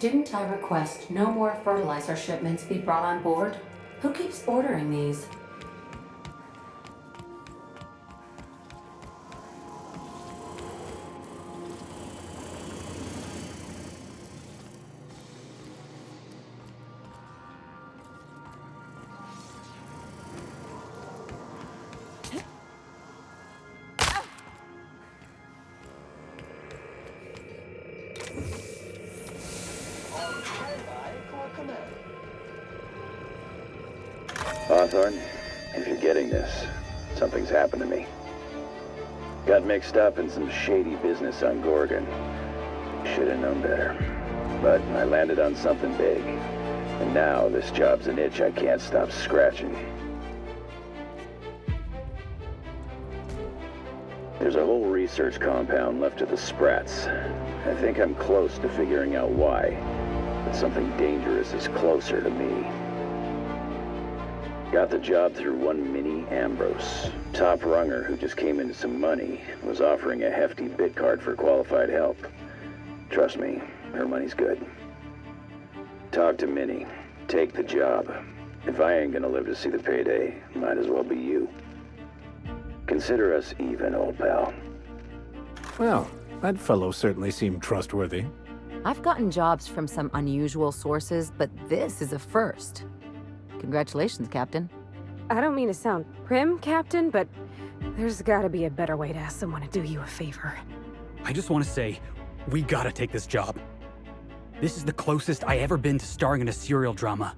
Didn't I request no more fertilizer shipments be brought on board? Who keeps ordering these? Hawthorne, if you're getting this, something's happened to me. Got mixed up in some shady business on Gorgon. Should've known better. But I landed on something big. And now this job's an itch I can't stop scratching. There's a whole research compound left of the Sprats. I think I'm close to figuring out why. But something dangerous is closer to me. Got the job through one Mini Ambrose. Top runger who just came into some money was offering a hefty bid card for qualified help. Trust me, her money's good. Talk to Minnie. Take the job. If I ain't gonna live to see the payday, might as well be you. Consider us even, old pal. Well, that fellow certainly seemed trustworthy. I've gotten jobs from some unusual sources, but this is a first. Congratulations, Captain. I don't mean to sound prim, Captain, but there's gotta be a better way to ask someone to do you a favor. I just want to say, we gotta take this job. This is the closest I ever been to starring in a serial drama.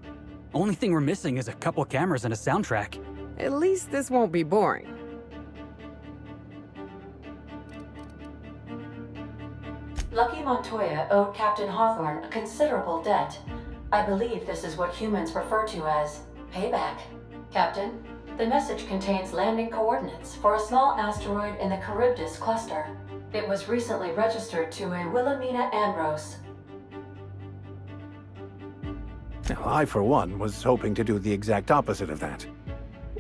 Only thing we're missing is a couple cameras and a soundtrack. At least this won't be boring. Lucky Montoya owed Captain Hawthorne a considerable debt. I believe this is what humans refer to as payback. Captain, the message contains landing coordinates for a small asteroid in the Charybdis cluster. It was recently registered to a Wilhelmina Ambrose. Now, I, for one, was hoping to do the exact opposite of that.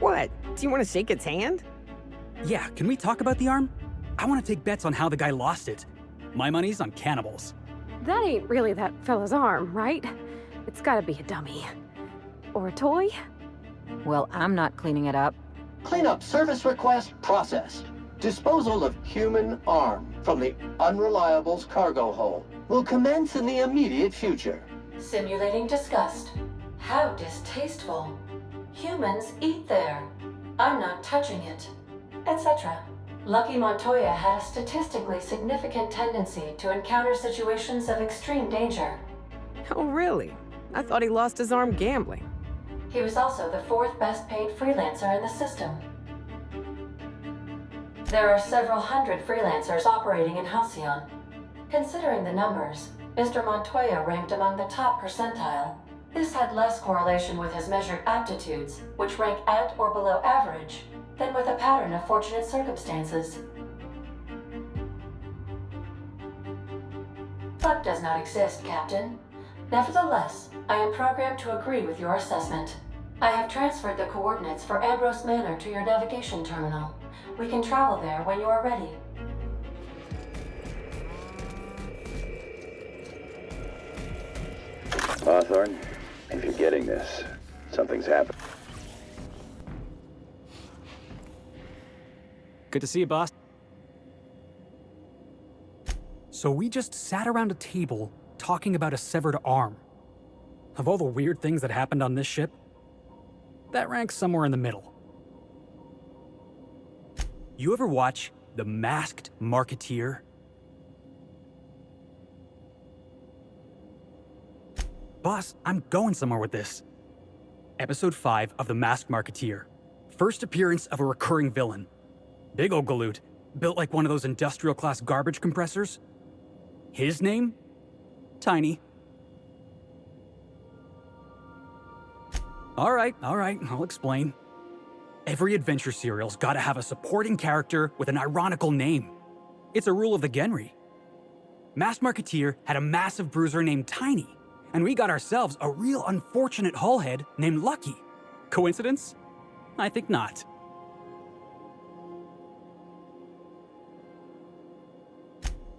What? Do you want to shake its hand? Yeah, can we talk about the arm? I want to take bets on how the guy lost it. My money's on cannibals. That ain't really that fella's arm, right? It's gotta be a dummy. Or a toy? Well, I'm not cleaning it up. Cleanup service request processed. Disposal of human arm from the Unreliable's cargo hold will commence in the immediate future. Simulating disgust. How distasteful. Humans eat there. I'm not touching it. Etc. Lucky Montoya had a statistically significant tendency to encounter situations of extreme danger. Oh, really? I thought he lost his arm gambling. He was also the fourth best paid freelancer in the system. There are several hundred freelancers operating in Halcyon. Considering the numbers, Mr. Montoya ranked among the top percentile. This had less correlation with his measured aptitudes, which rank at or below average, than with a pattern of fortunate circumstances. Luck does not exist, Captain. Nevertheless, I am programmed to agree with your assessment. I have transferred the coordinates for Ambrose Manor to your navigation terminal. We can travel there when you are ready. Hawthorne, if you're getting this, something's happened. Good to see you, boss. So we just sat around a table talking about a severed arm. Of all the weird things that happened on this ship, that ranks somewhere in the middle. You ever watch The Masked Marketeer? Boss, I'm going somewhere with this. Episode 5 of The Masked Marketeer. First appearance of a recurring villain. Big ol' galoot, built like one of those industrial-class garbage compressors. His name? Tiny. All right, I'll explain. Every adventure serial's gotta have a supporting character with an ironical name. It's a rule of the Genry. Masked Marketeer had a massive bruiser named Tiny, and we got ourselves a real unfortunate hullhead named Lucky. Coincidence? I think not.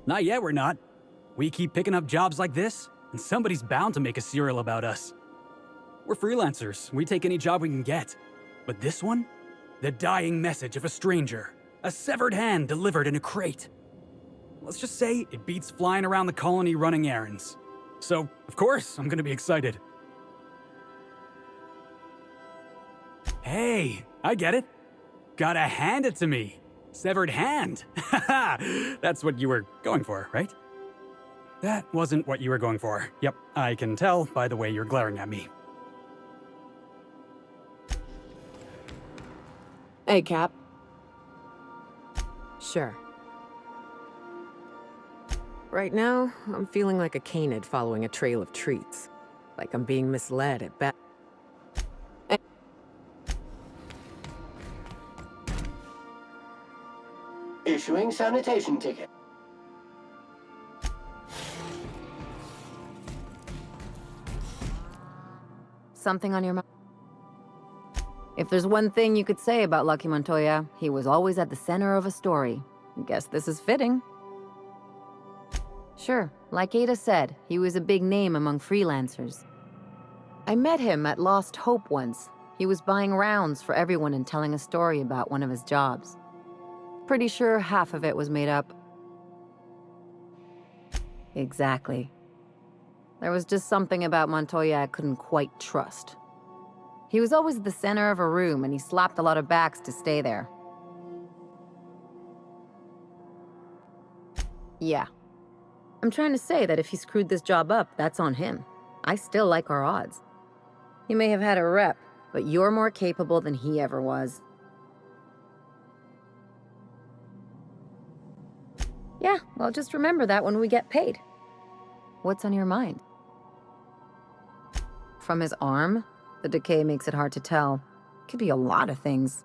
Not yet, we're not. We keep picking up jobs like this, and somebody's bound to make a serial about us. We're freelancers. We take any job we can get. But this one? The dying message of a stranger. A severed hand delivered in a crate. Let's just say it beats flying around the colony running errands. So, of course, I'm gonna be excited. Hey, I get it. Gotta hand it to me. Severed hand. Haha, that's what you were going for, right? That wasn't what you were going for. Yep, I can tell by the way you're glaring at me. Hey, Cap. Sure. Right now, I'm feeling like a canid following a trail of treats. Like I'm being misled at best. Issuing sanitation ticket. Something on your mind? If there's one thing you could say about Lucky Montoya, he was always at the center of a story. Guess this is fitting. Sure, like Ada said, he was a big name among freelancers. I met him at Lost Hope once. He was buying rounds for everyone and telling a story about one of his jobs. Pretty sure half of it was made up. Exactly. There was just something about Montoya I couldn't quite trust. He was always at the center of a room, and he slapped a lot of backs to stay there. Yeah. I'm trying to say that if he screwed this job up, that's on him. I still like our odds. He may have had a rep, but you're more capable than he ever was. Yeah, well, just remember that when we get paid. What's on your mind? From his arm? The decay makes it hard to tell. Could be a lot of things.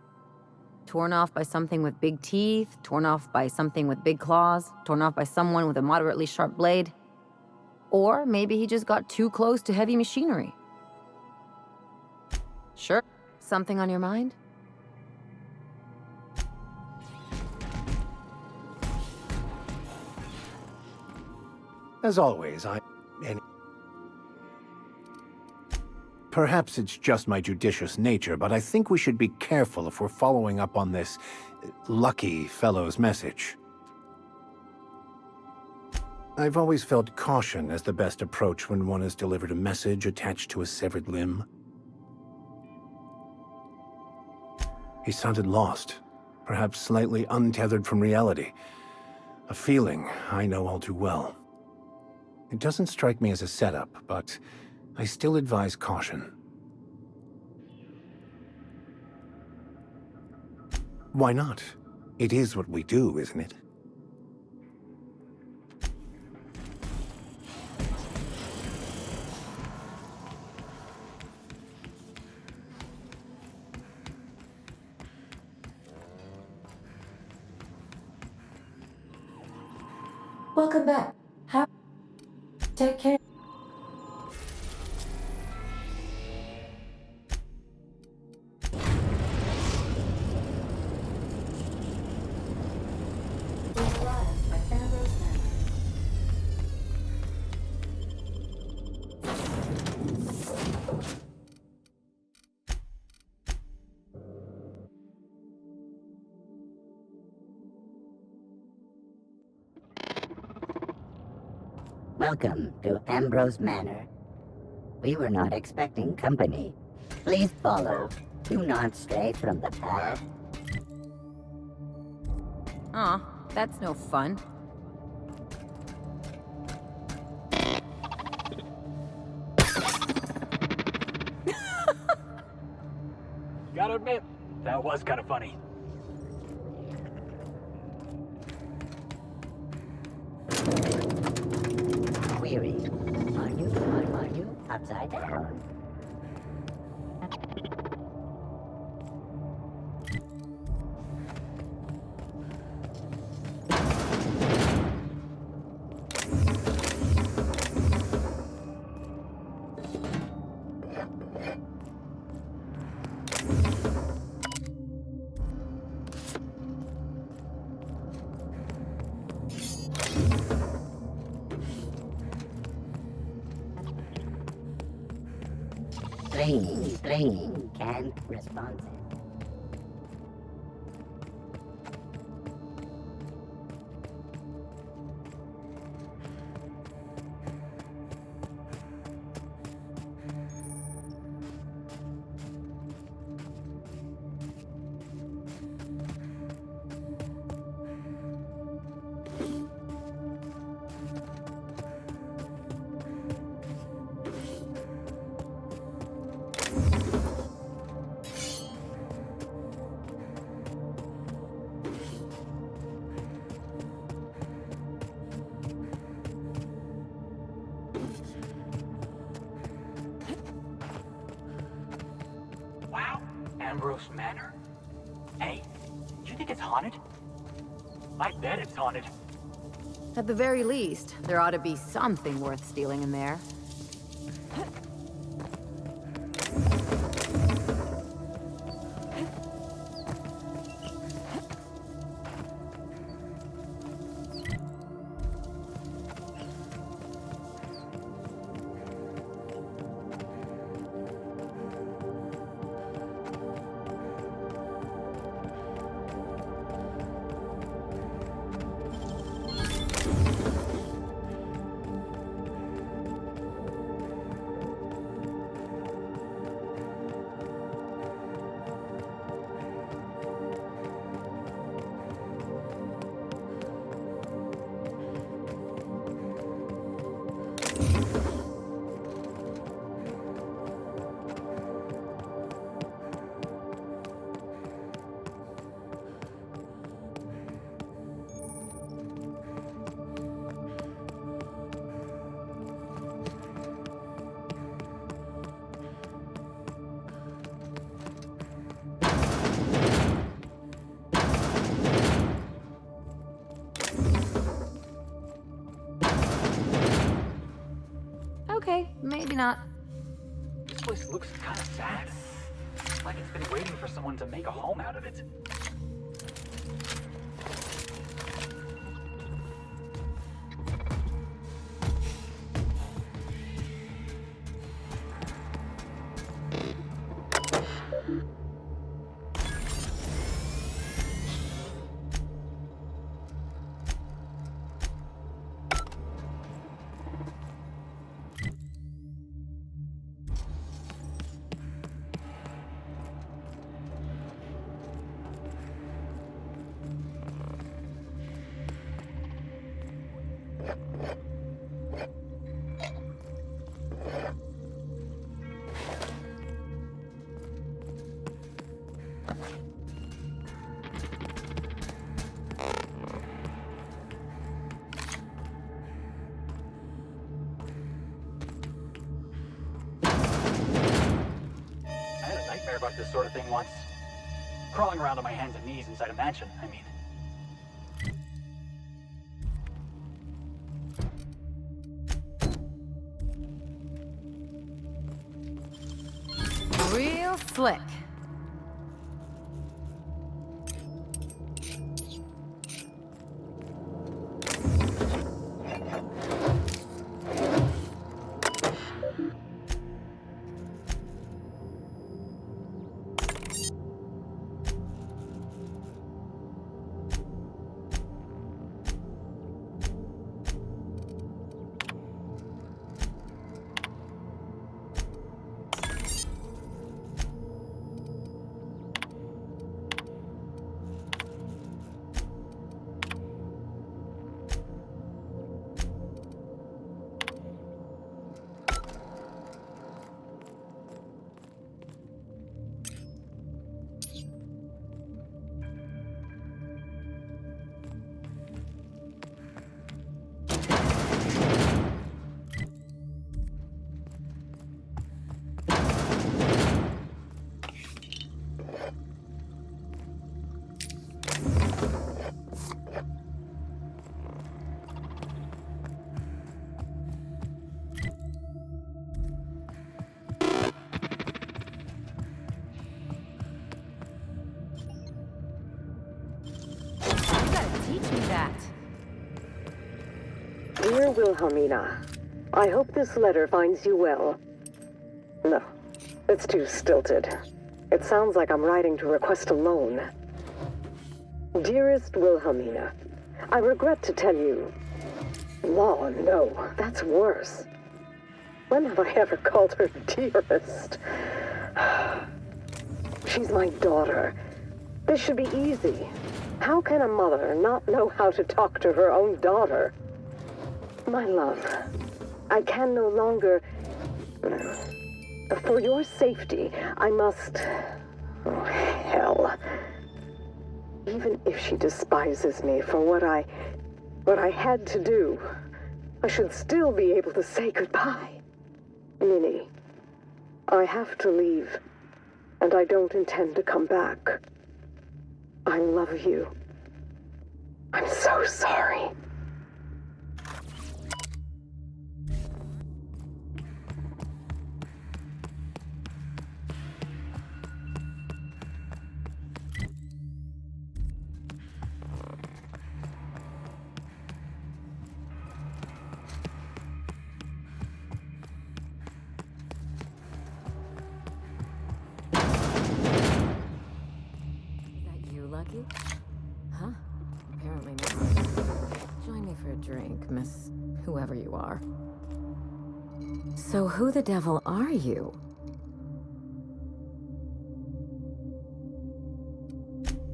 Torn off by something with big teeth, torn off by something with big claws, torn off by someone with a moderately sharp blade. Or maybe he just got too close to heavy machinery. Sure. Something on your mind? As always, Perhaps it's just my judicious nature, but I think we should be careful if we're following up on this lucky fellow's message. I've always felt caution as the best approach when one has delivered a message attached to a severed limb. He sounded lost, perhaps slightly untethered from reality. A feeling I know all too well. It doesn't strike me as a setup, but I still advise caution. Why not? It is what we do, isn't it? Welcome back. Take care. Welcome to Ambrose Manor. We were not expecting company. Please follow. Do not stray from the path. Aw, that's no fun. Gotta admit, that was kind of funny. Query. Are you upside down? Playing, can't responsive. Wow, Ambrose Manor? Hey, do you think it's haunted? I bet it's haunted. At the very least, there ought to be something worth stealing in there. Okay, maybe not. This place looks kind of sad. Like it's been waiting for someone to make a home out of it. About this sort of thing once. Crawling around on my hands and knees inside a mansion, I mean. Real slick. Dear Wilhelmina, I hope this letter finds you well. No, It's too stilted. It sounds like I'm writing to request a loan. Dearest Wilhelmina, I regret to tell you... Law, no, that's worse. When have I ever called her dearest? She's my daughter. This should be easy. How can a mother not know how to talk to her own daughter? My love, I can no longer... For your safety, I must... Oh, hell. Even if she despises me for what I had to do, I should still be able to say goodbye. Minnie, I have to leave, and I don't intend to come back. I love you. I'm so sorry. Lucky? Huh? Apparently not. Join me for a drink, Miss whoever you are. So who the devil are you?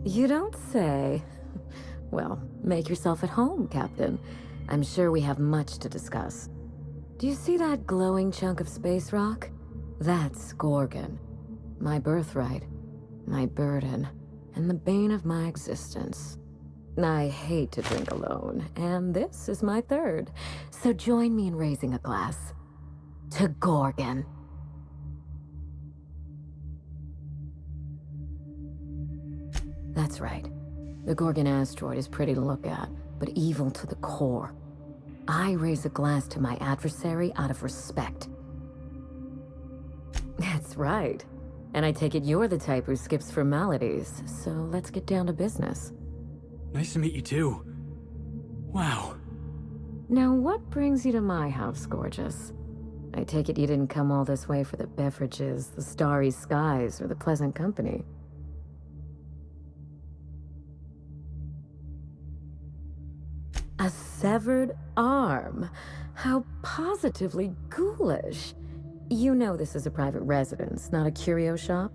You don't say. Well, make yourself at home, Captain. I'm sure we have much to discuss. Do you see that glowing chunk of space rock? That's Gorgon. My birthright. My burden. And the bane of my existence. I hate to drink alone, and this is my third. So join me in raising a glass. To Gorgon. That's right. The Gorgon asteroid is pretty to look at, but evil to the core. I raise a glass to my adversary out of respect. That's right. And I take it you're the type who skips formalities, so let's get down to business. Nice to meet you too. Wow. Now what brings you to my house, gorgeous? I take it you didn't come all this way for the beverages, the starry skies, or the pleasant company. A severed arm? How positively ghoulish. You know this is a private residence, not a curio shop?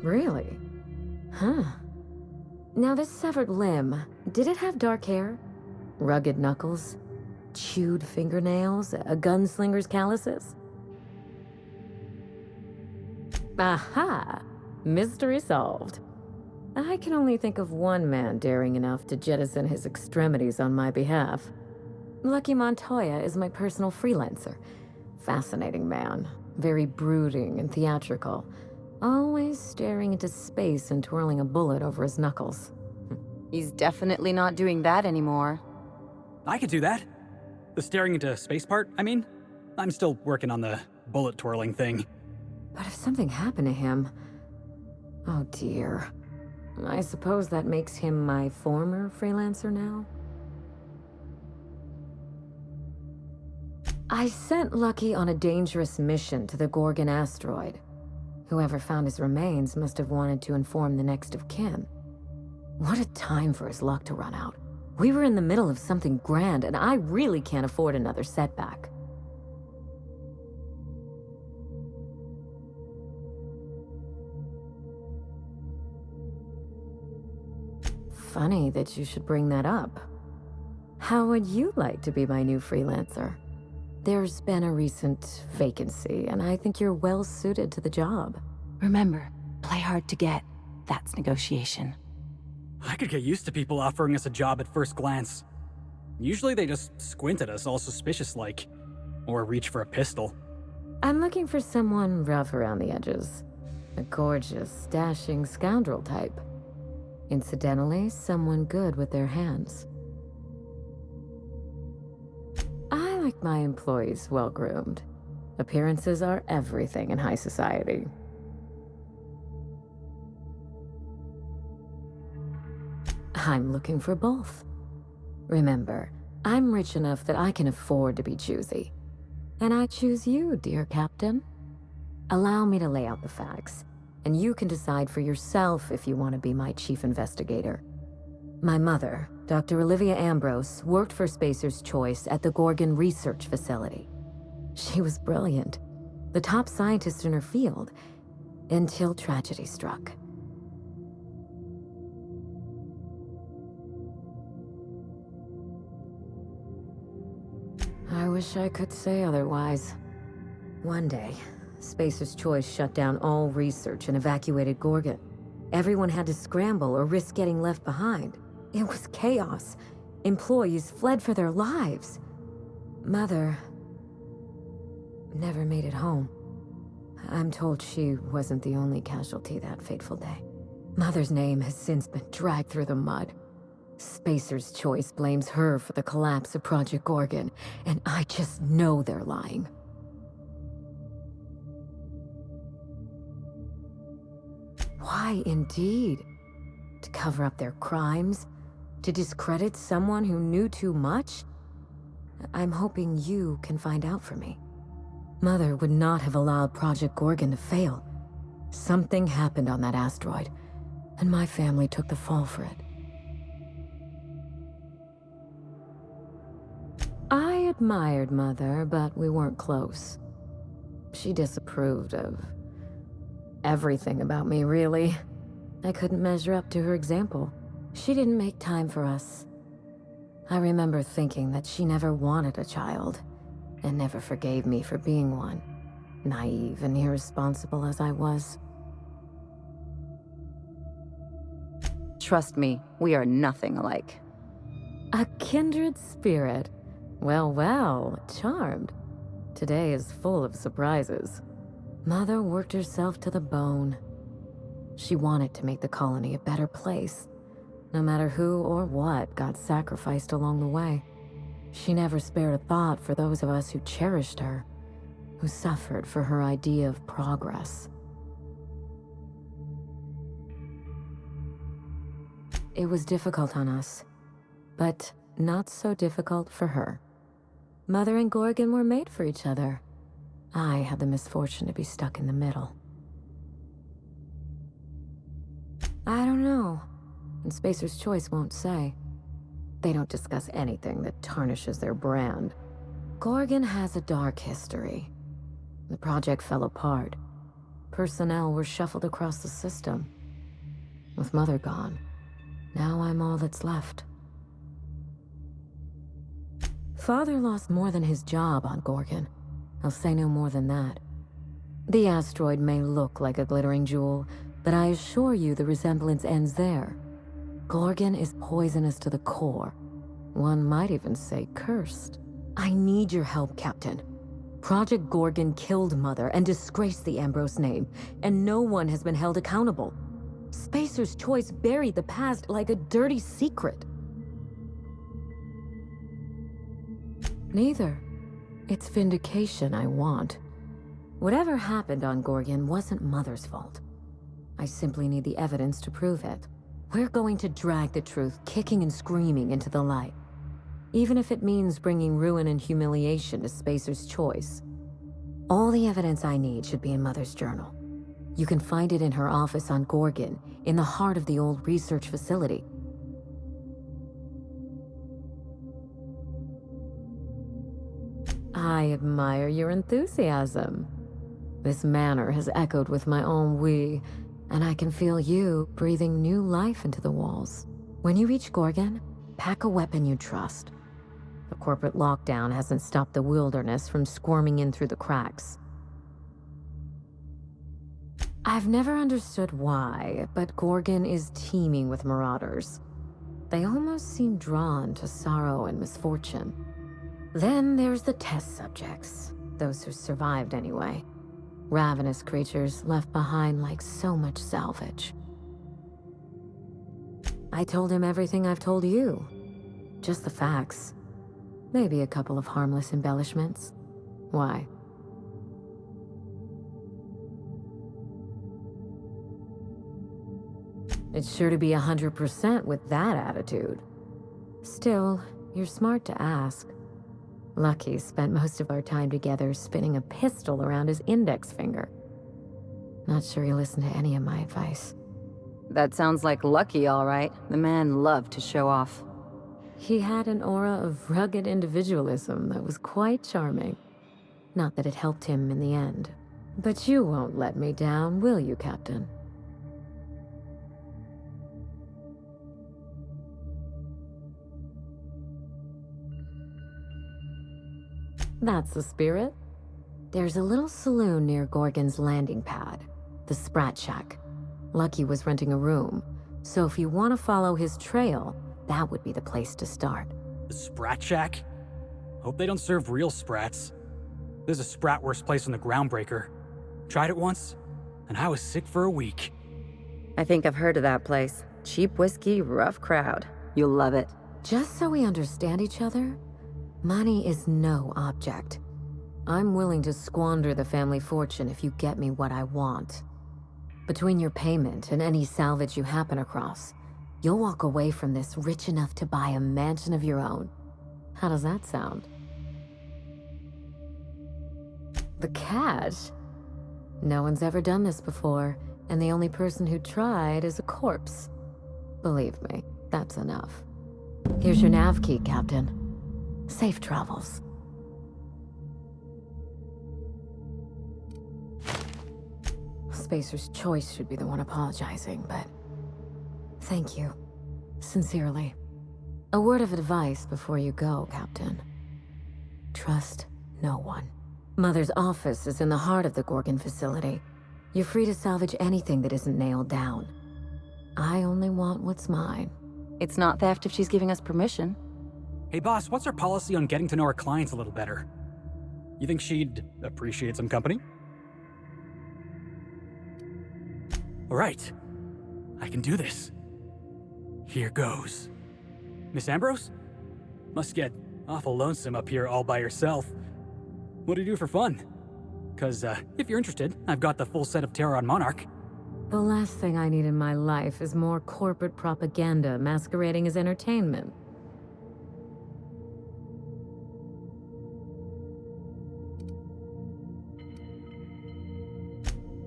Really? Huh. Now this severed limb, did it have dark hair? Rugged knuckles? Chewed fingernails? A gunslinger's calluses? Aha! Mystery solved. I can only think of one man daring enough to jettison his extremities on my behalf. Lucky Montoya is my personal freelancer. Fascinating man. Very brooding and theatrical. Always staring into space and twirling a bullet over his knuckles. He's definitely not doing that anymore. I could do that. The staring into space part, I mean. I'm still working on the bullet twirling thing. But if something happened to him... Oh dear. I suppose that makes him my former freelancer now? I sent Lucky on a dangerous mission to the Gorgon asteroid. Whoever found his remains must have wanted to inform the next of kin. What a time for his luck to run out. We were in the middle of something grand, and I really can't afford another setback. Funny that you should bring that up. How would you like to be my new freelancer? There's been a recent vacancy, and I think you're well suited to the job. Remember, play hard to get. That's negotiation. I could get used to people offering us a job at first glance. Usually they just squint at us all suspicious-like. Or reach for a pistol. I'm looking for someone rough around the edges. A gorgeous, dashing scoundrel type. Incidentally, someone good with their hands. I like my employees well-groomed. Appearances are everything in high society. I'm looking for both. Remember, I'm rich enough that I can afford to be choosy. And I choose you, dear Captain. Allow me to lay out the facts, and you can decide for yourself if you want to be my chief investigator. My mother, Dr. Olivia Ambrose, worked for Spacer's Choice at the Gorgon Research Facility. She was brilliant, the top scientist in her field, until tragedy struck. I wish I could say otherwise. One day, Spacer's Choice shut down all research and evacuated Gorgon. Everyone had to scramble or risk getting left behind. It was chaos. Employees fled for their lives. Mother never made it home. I'm told she wasn't the only casualty that fateful day. Mother's name has since been dragged through the mud. Spacer's Choice blames her for the collapse of Project Gorgon, and I just know they're lying. Why, indeed? To cover up their crimes? To discredit someone who knew too much? I'm hoping you can find out for me. Mother would not have allowed Project Gorgon to fail. Something happened on that asteroid, and my family took the fall for it. I admired Mother, but we weren't close. She disapproved of everything about me, really. I couldn't measure up to her example. She didn't make time for us. I remember thinking that she never wanted a child, and never forgave me for being one, naive and irresponsible as I was. Trust me, we are nothing alike. A kindred spirit. Well, well, charmed. Today is full of surprises. Mother worked herself to the bone. She wanted to make the colony a better place, no matter who or what got sacrificed along the way. She never spared a thought for those of us who cherished her, who suffered for her idea of progress. It was difficult on us, but not so difficult for her. Mother and Gorgon were made for each other. I had the misfortune to be stuck in the middle. I don't know, and Spacer's Choice won't say. They don't discuss anything that tarnishes their brand. Gorgon has a dark history. The project fell apart. Personnel were shuffled across the system. With Mother gone, now I'm all that's left. Father lost more than his job on Gorgon. I'll say no more than that. The asteroid may look like a glittering jewel, but I assure you the resemblance ends there. Gorgon is poisonous to the core. One might even say cursed. I need your help, Captain. Project Gorgon killed Mother and disgraced the Ambrose name, and no one has been held accountable. Spacer's Choice buried the past like a dirty secret. Neither. It's vindication I want. Whatever happened on Gorgon wasn't Mother's fault. I simply need the evidence to prove it. We're going to drag the truth kicking and screaming into the light. Even if it means bringing ruin and humiliation to Spacer's Choice. All the evidence I need should be in Mother's journal. You can find it in her office on Gorgon, in the heart of the old research facility. I admire your enthusiasm. This manor has echoed with my own we, and I can feel you breathing new life into the walls. When you reach Gorgon, pack a weapon you trust. The corporate lockdown hasn't stopped the wilderness from squirming in through the cracks. I've never understood why, but Gorgon is teeming with marauders. They almost seem drawn to sorrow and misfortune. Then there's the test subjects, those who survived anyway. Ravenous creatures left behind like so much salvage. I told him everything I've told you. Just the facts. Maybe a couple of harmless embellishments. Why? It's sure to be 100% with that attitude. Still, You're smart to ask. Lucky spent most of our time together spinning a pistol around his index finger. Not sure he listened to any of my advice. That sounds like Lucky, all right. The man loved to show off. He had an aura of rugged individualism that was quite charming. Not that it helped him in the end. But you won't let me down, will you, Captain? That's the spirit. There's a little saloon near Gorgon's landing pad, the Sprat Shack. Lucky was renting a room, so if you want to follow his trail, that would be the place to start. The Sprat Shack? Hope they don't serve real sprats. There's a Spratwurst place on the Groundbreaker. Tried it once, and I was sick for a week. I think I've heard of that place. Cheap whiskey, rough crowd. You'll love it. Just so we understand each other, money is no object. I'm willing to squander the family fortune if you get me what I want. Between your payment and any salvage you happen across, you'll walk away from this rich enough to buy a mansion of your own. How does that sound? The cash? No one's ever done this before, and the only person who tried is a corpse. Believe me, that's enough. Here's your nav key, Captain. Safe travels. Spacer's Choice should be the one apologizing, but thank you. Sincerely. A word of advice before you go, Captain. Trust no one. Mother's office is in the heart of the Gorgon facility. You're free to salvage anything that isn't nailed down. I only want what's mine. It's not theft if she's giving us permission. Hey boss, what's our policy on getting to know our clients a little better? You think she'd appreciate some company? All right, I can do this. Here goes. Miss Ambrose? Must get awful lonesome up here all by yourself. What do you do for fun? 'Cause if you're interested, I've got the full set of Terran Monarch. The last thing I need in my life is more corporate propaganda masquerading as entertainment.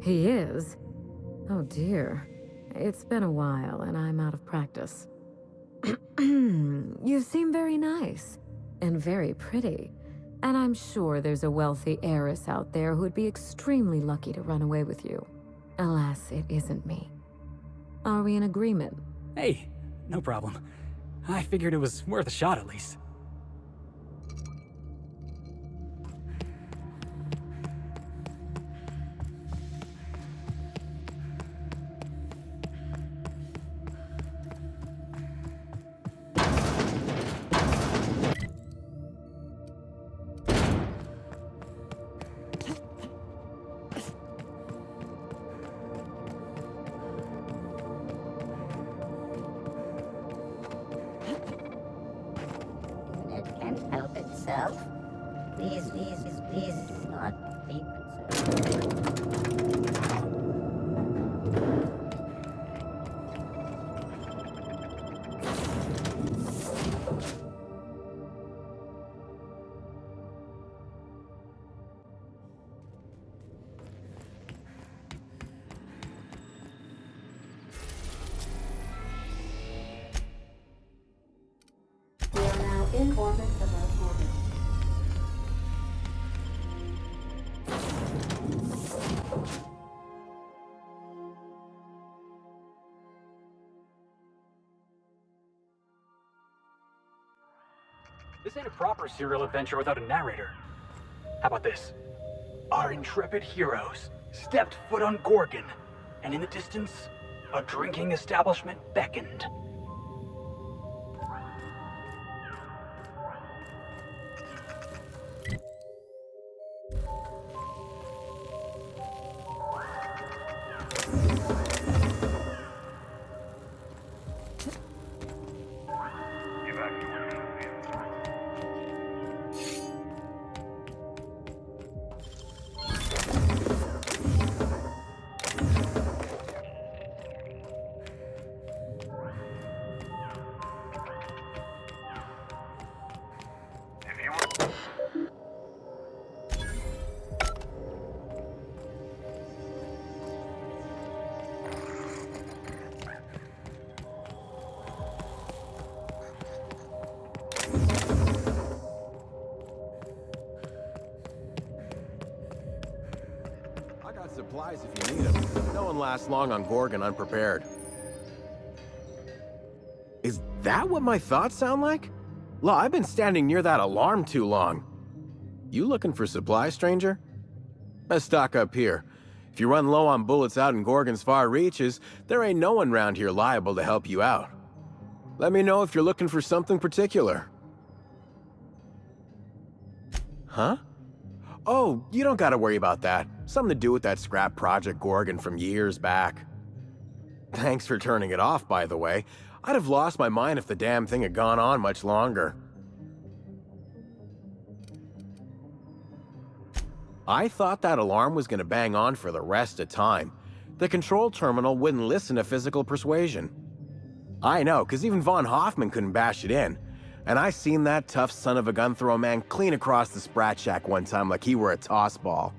He is? Oh dear. It's been a while and I'm out of practice. You seem very nice and very pretty. And I'm sure there's a wealthy heiress out there who'd be extremely lucky to run away with you. Alas, it isn't me. Are we in agreement? Hey, no problem. I figured it was worth a shot at least. It can't help itself. Please do not be concerned. We are now in orbit above Gorgon. This ain't a proper serial adventure without a narrator. How about this? Our intrepid heroes stepped foot on Gorgon, and in the distance, a drinking establishment beckoned. one lasts long on Gorgon unprepared. Is that what my thoughts sound like? Law, I've been standing near that alarm too long. You looking for supplies, stranger? Let's stock up here. If you run low on bullets out in Gorgon's far reaches, there ain't no one round here liable to help you out. Let me know if you're looking for something particular. Huh? Oh, you don't gotta worry about that. Something to do with that scrap project Gorgon from years back. Thanks for turning it off, by the way. I'd have lost my mind if the damn thing had gone on much longer. I thought that alarm was gonna bang on for the rest of time. The control terminal wouldn't listen to physical persuasion. I know, 'cause even Von Hoffman couldn't bash it in. And I seen that tough son of a gun throw a man clean across the Sprat Shack one time like he were a toss ball.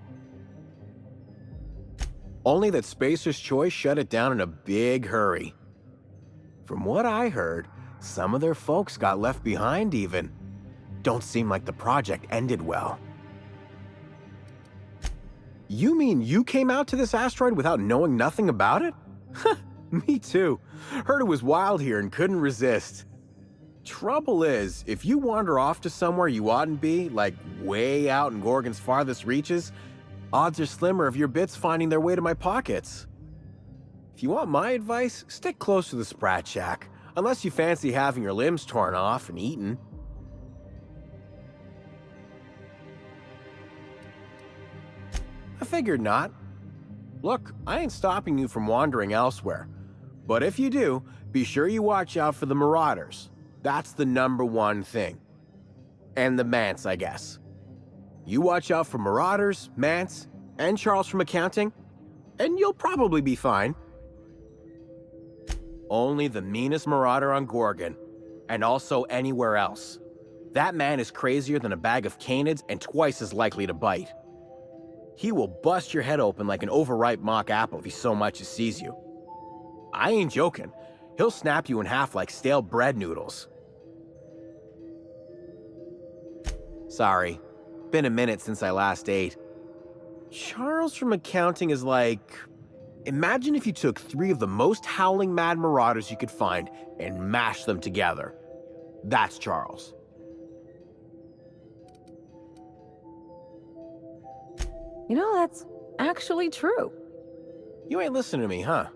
Only that Spacer's Choice shut it down in a big hurry. From what I heard, some of their folks got left behind even. Don't seem like the project ended well. You mean you came out to this asteroid without knowing nothing about it? Me too. Heard it was wild here and couldn't resist. Trouble is, if you wander off to somewhere you oughtn't be, like way out in Gorgon's farthest reaches, odds are slimmer of your bits finding their way to my pockets. If you want my advice, stick close to the Sprat Shack, unless you fancy having your limbs torn off and eaten. I figured not. Look, I ain't stopping you from wandering elsewhere. But if you do, be sure you watch out for the Marauders. That's the #1 thing. And the Mance, I guess. You watch out for Marauders, Mance, and Charles from accounting, and you'll probably be fine. Only the meanest Marauder on Gorgon, and also anywhere else. That man is crazier than a bag of canids and twice as likely to bite. He will bust your head open like an overripe mock apple if he so much as sees you. I ain't joking. He'll snap you in half like stale bread noodles. Sorry, been a minute since I last ate. Charles from accounting is like... Imagine if you took 3 of the most howling mad marauders you could find and mashed them together. That's Charles. You know, that's actually true. You ain't listening to me, huh?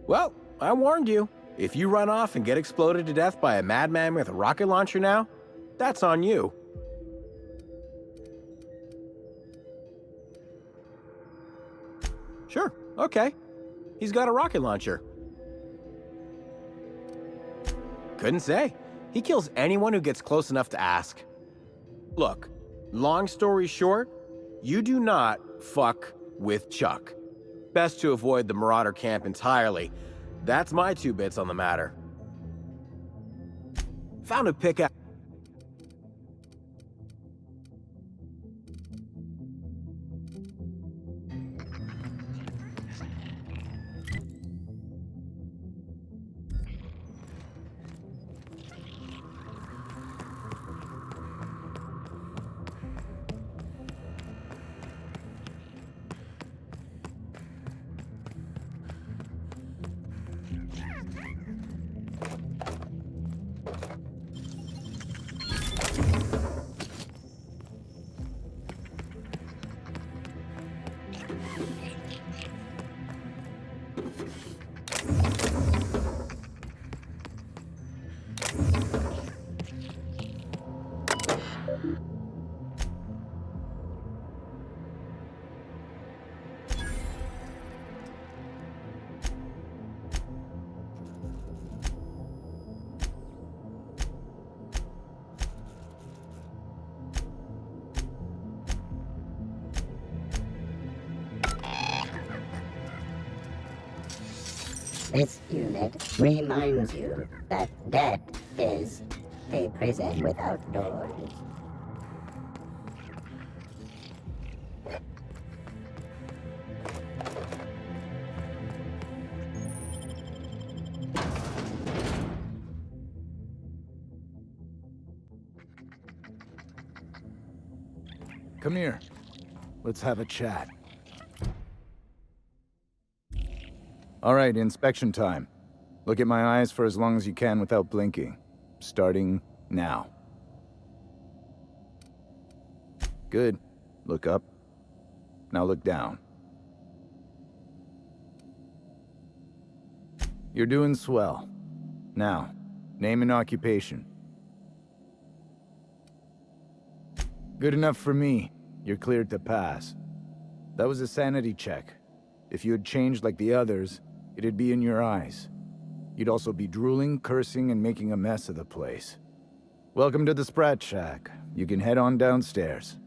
Well, I warned you. If you run off and get exploded to death by a madman with a rocket launcher now, that's on you. Sure, okay. He's got a rocket launcher. Couldn't say. He kills anyone who gets close enough to ask. Look, long story short, you do not fuck with Chuck. Best to avoid the Marauder camp entirely. That's my 2 bits on the matter. Found a pickaxe. This unit reminds you that death is a prison without doors. Come here. Let's have a chat. All right, inspection time. Look at my eyes for as long as you can without blinking. Starting now. Good. Look up. Now look down. You're doing swell. Now, name and occupation. Good enough for me. You're cleared to pass. That was a sanity check. If you had changed like the others, it'd be in your eyes. You'd also be drooling, cursing, and making a mess of the place. Welcome to the Sprat Shack. You can head on downstairs.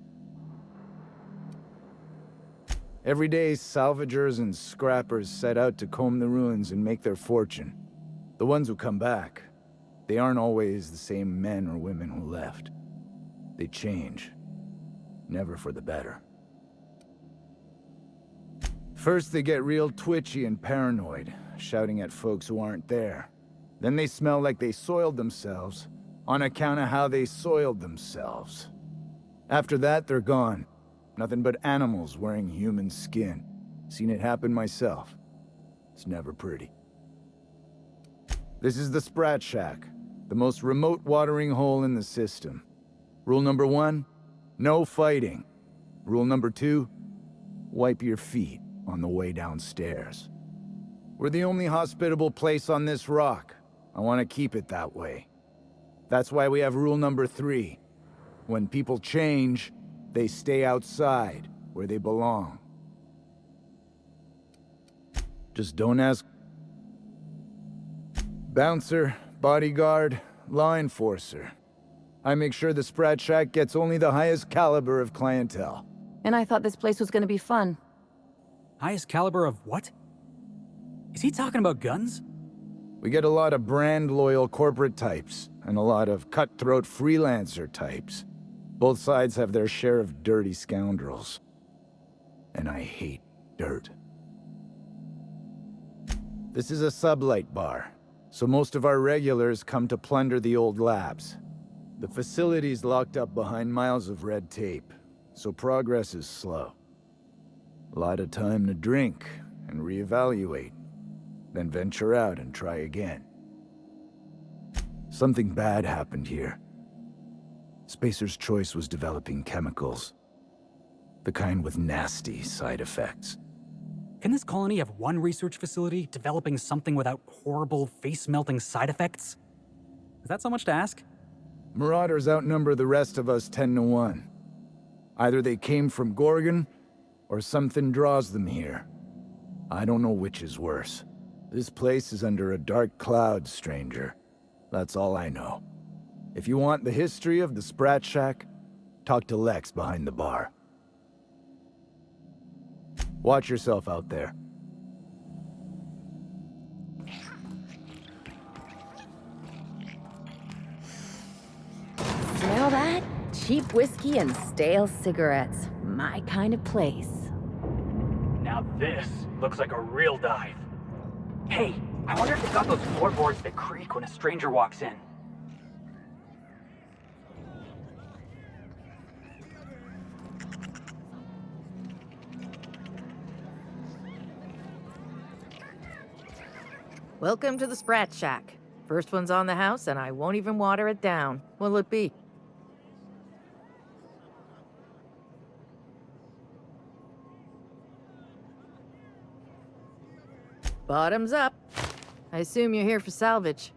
Every day, salvagers and scrappers set out to comb the ruins and make their fortune. The ones who come back, they aren't always the same men or women who left. They change. Never for the better. First, they get real twitchy and paranoid, shouting at folks who aren't there. Then they smell like they soiled themselves, on account of how they soiled themselves. After that, they're gone. Nothing but animals wearing human skin. Seen it happen myself. It's never pretty. This is the Sprat Shack, the most remote watering hole in the system. Rule number 1, no fighting. Rule number 2, wipe your feet on the way downstairs. We're the only hospitable place on this rock. I want to keep it that way. That's why we have rule number 3. When people change, they stay outside, where they belong. Just don't ask. Bouncer, bodyguard, law enforcer. I make sure the Sprat Shack gets only the highest caliber of clientele. And I thought this place was gonna be fun. Highest caliber of what? Is he talking about guns? We get a lot of brand-loyal corporate types, and a lot of cutthroat freelancer types. Both sides have their share of dirty scoundrels. And I hate dirt. This is a sublight bar, so most of our regulars come to plunder the old labs. The facility's locked up behind miles of red tape, so progress is slow. A lot of time to drink and reevaluate, then venture out and try again. Something bad happened here. Spacer's Choice was developing chemicals. The kind with nasty side effects. Can this colony have one research facility developing something without horrible, face-melting side effects? Is that so much to ask? Marauders outnumber the rest of us 10 to 1. Either they came from Gorgon, or something draws them here. I don't know which is worse. This place is under a dark cloud, stranger. That's all I know. If you want the history of the Sprat Shack, talk to Lex behind the bar. Watch yourself out there. Smell that? Cheap whiskey and stale cigarettes. My kind of place. Now this looks like a real dive. Hey, I wonder if they got those floorboards that creak when a stranger walks in. Welcome to the Sprat Shack. First one's on the house, and I won't even water it down. What'll it be? Bottoms up. I assume you're here for salvage.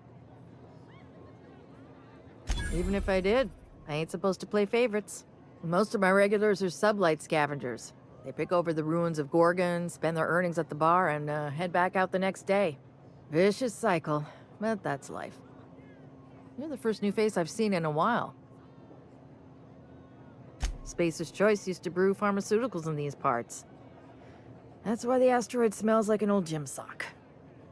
Even if I did, I ain't supposed to play favorites. Most of my regulars are sublight scavengers. They pick over the ruins of Gorgon, spend their earnings at the bar, and head back out the next day. Vicious cycle, but that's life. You're the first new face I've seen in a while. Spacer's Choice used to brew pharmaceuticals in these parts. That's why the asteroid smells like an old gym sock.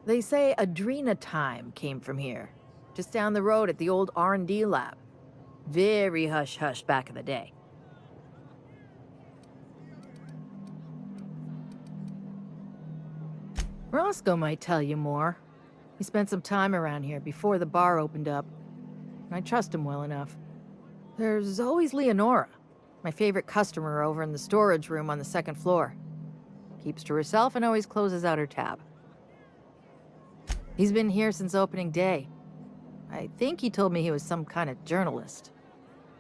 They say Adrenatime came from here, just down the road at the old R&D lab. Very hush-hush back in the day. Roscoe might tell you more. He spent some time around here before the bar opened up. I trust him well enough. There's always Leonora, my favorite customer over in the storage room on the second floor. Keeps to herself and always closes out her tab. He's been here since opening day. I think he told me he was some kind of journalist.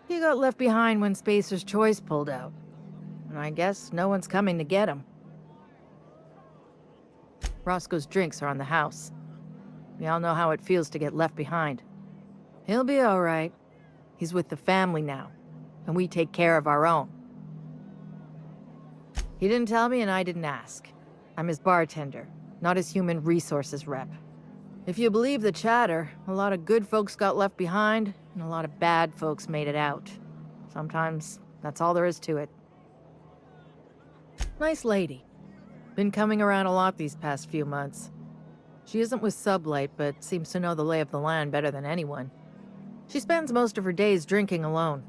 He got left behind when Spacer's Choice pulled out. And I guess no one's coming to get him. Roscoe's drinks are on the house. We all know how it feels to get left behind. He'll be all right. He's with the family now, and we take care of our own. He didn't tell me and I didn't ask. I'm his bartender, not his human resources rep. If you believe the chatter, a lot of good folks got left behind, and a lot of bad folks made it out. Sometimes that's all there is to it. Nice lady. Been coming around a lot these past few months. She isn't with Sublight, but seems to know the lay of the land better than anyone. She spends most of her days drinking alone.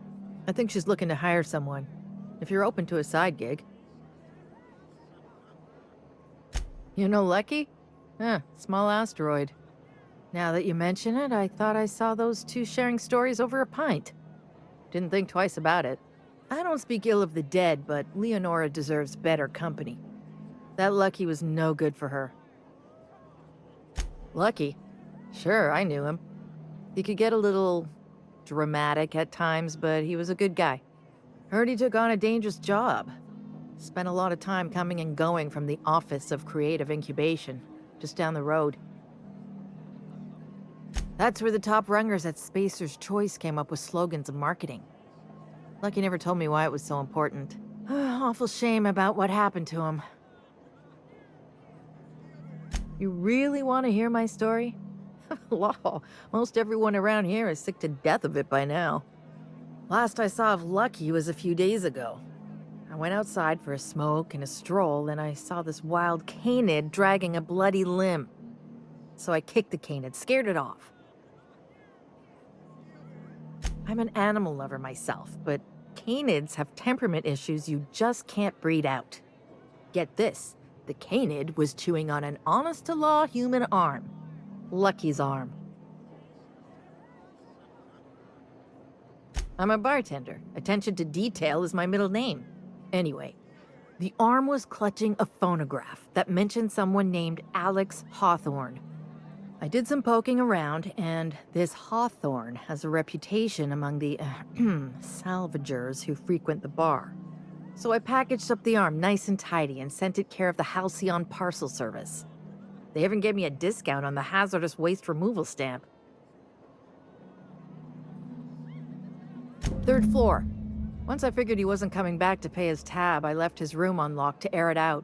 I think she's looking to hire someone, if you're open to a side gig. You know Lucky? Small asteroid. Now that you mention it, I thought I saw those two sharing stories over a pint. Didn't think twice about it. I don't speak ill of the dead, but Leonora deserves better company. That Lucky was no good for her. Lucky? Sure, I knew him. He could get a little dramatic at times, but he was a good guy. Heard he took on a dangerous job. Spent a lot of time coming and going from the Office of Creative Incubation, just down the road. That's where the top rungers at Spacer's Choice came up with slogans and marketing. Lucky never told me why it was so important. Awful shame about what happened to him. You really want to hear my story? Law, most everyone around here is sick to death of it by now. Last I saw of Lucky was a few days ago. I went outside for a smoke and a stroll, and I saw this wild canid dragging a bloody limb. So I kicked the canid, scared it off. I'm an animal lover myself, but canids have temperament issues you just can't breed out. Get this, the canid was chewing on an honest-to-law human arm. Lucky's arm. I'm a bartender. Attention to detail is my middle name. Anyway, the arm was clutching a phonograph that mentioned someone named Alex Hawthorne. I did some poking around, and this Hawthorne has a reputation among the salvagers who frequent the bar. So I packaged up the arm nice and tidy and sent it care of the Halcyon Parcel Service. They even gave me a discount on the hazardous waste removal stamp. 3rd floor. Once I figured he wasn't coming back to pay his tab, I left his room unlocked to air it out.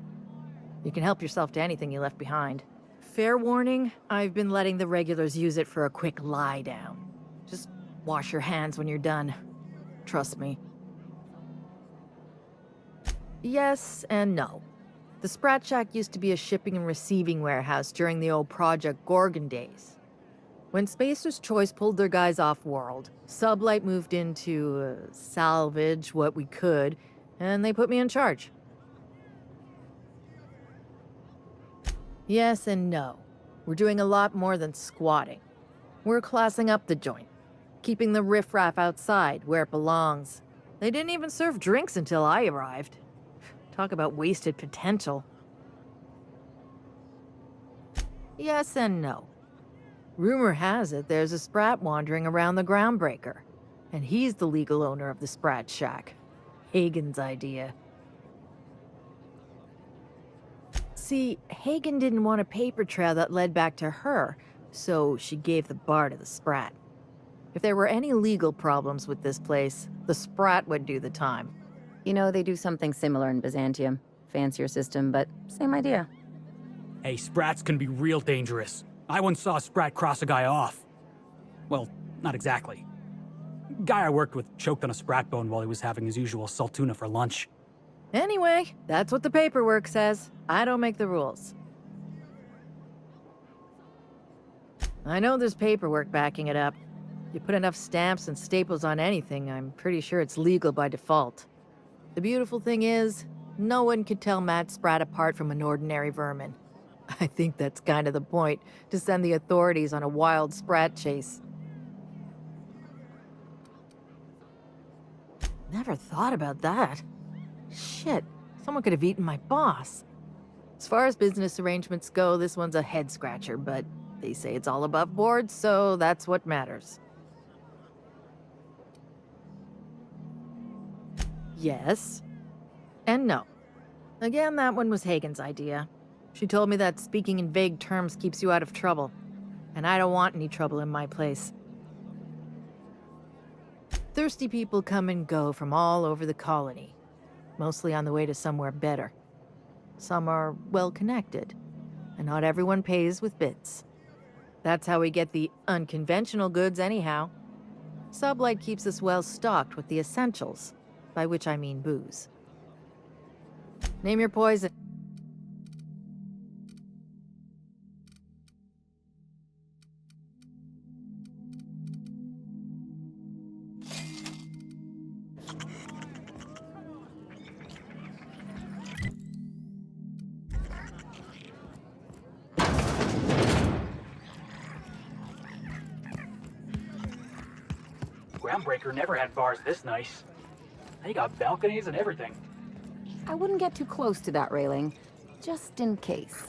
You can help yourself to anything you left behind. Fair warning, I've been letting the regulars use it for a quick lie down. Just wash your hands when you're done. Trust me. Yes and no. The Sprat Shack used to be a shipping and receiving warehouse during the old Project Gorgon days. When Spacer's Choice pulled their guys off-world, Sublight moved in to salvage what we could, and they put me in charge. Yes and no. We're doing a lot more than squatting. We're classing up the joint, keeping the riffraff outside where it belongs. They didn't even serve drinks until I arrived. Talk about wasted potential. Yes and no. Rumor has it there's a Sprat wandering around the Groundbreaker, and he's the legal owner of the Sprat Shack. Hagen's idea. See, Hagen didn't want a paper trail that led back to her, so she gave the bar to the Sprat. If there were any legal problems with this place, the Sprat would do the time. You know, they do something similar in Byzantium. Fancier system, but same idea. Hey, Sprats can be real dangerous. I once saw a Sprat cross a guy off. Well, not exactly. Guy I worked with choked on a Sprat bone while he was having his usual salt tuna for lunch. Anyway, that's what the paperwork says. I don't make the rules. I know there's paperwork backing it up. You put enough stamps and staples on anything, I'm pretty sure it's legal by default. The beautiful thing is, no one could tell Matt Sprat apart from an ordinary vermin. I think that's kind of the point, to send the authorities on a wild Sprat chase. Never thought about that. Shit, someone could have eaten my boss. As far as business arrangements go, this one's a head-scratcher, but They say it's all above board, so that's what matters. Yes. And no. Again, that one was Hagen's idea. She told me that speaking in vague terms keeps you out of trouble. And I don't want any trouble in my place. Thirsty people come and go from all over the colony. Mostly on the way to somewhere better. Some are well-connected. And not everyone pays with bits. That's how we get the unconventional goods anyhow. Sublight keeps us well stocked with the essentials, by which I mean booze. Name your poison. Groundbreaker never had bars this nice. They got balconies and everything. I wouldn't get too close to that railing, just in case.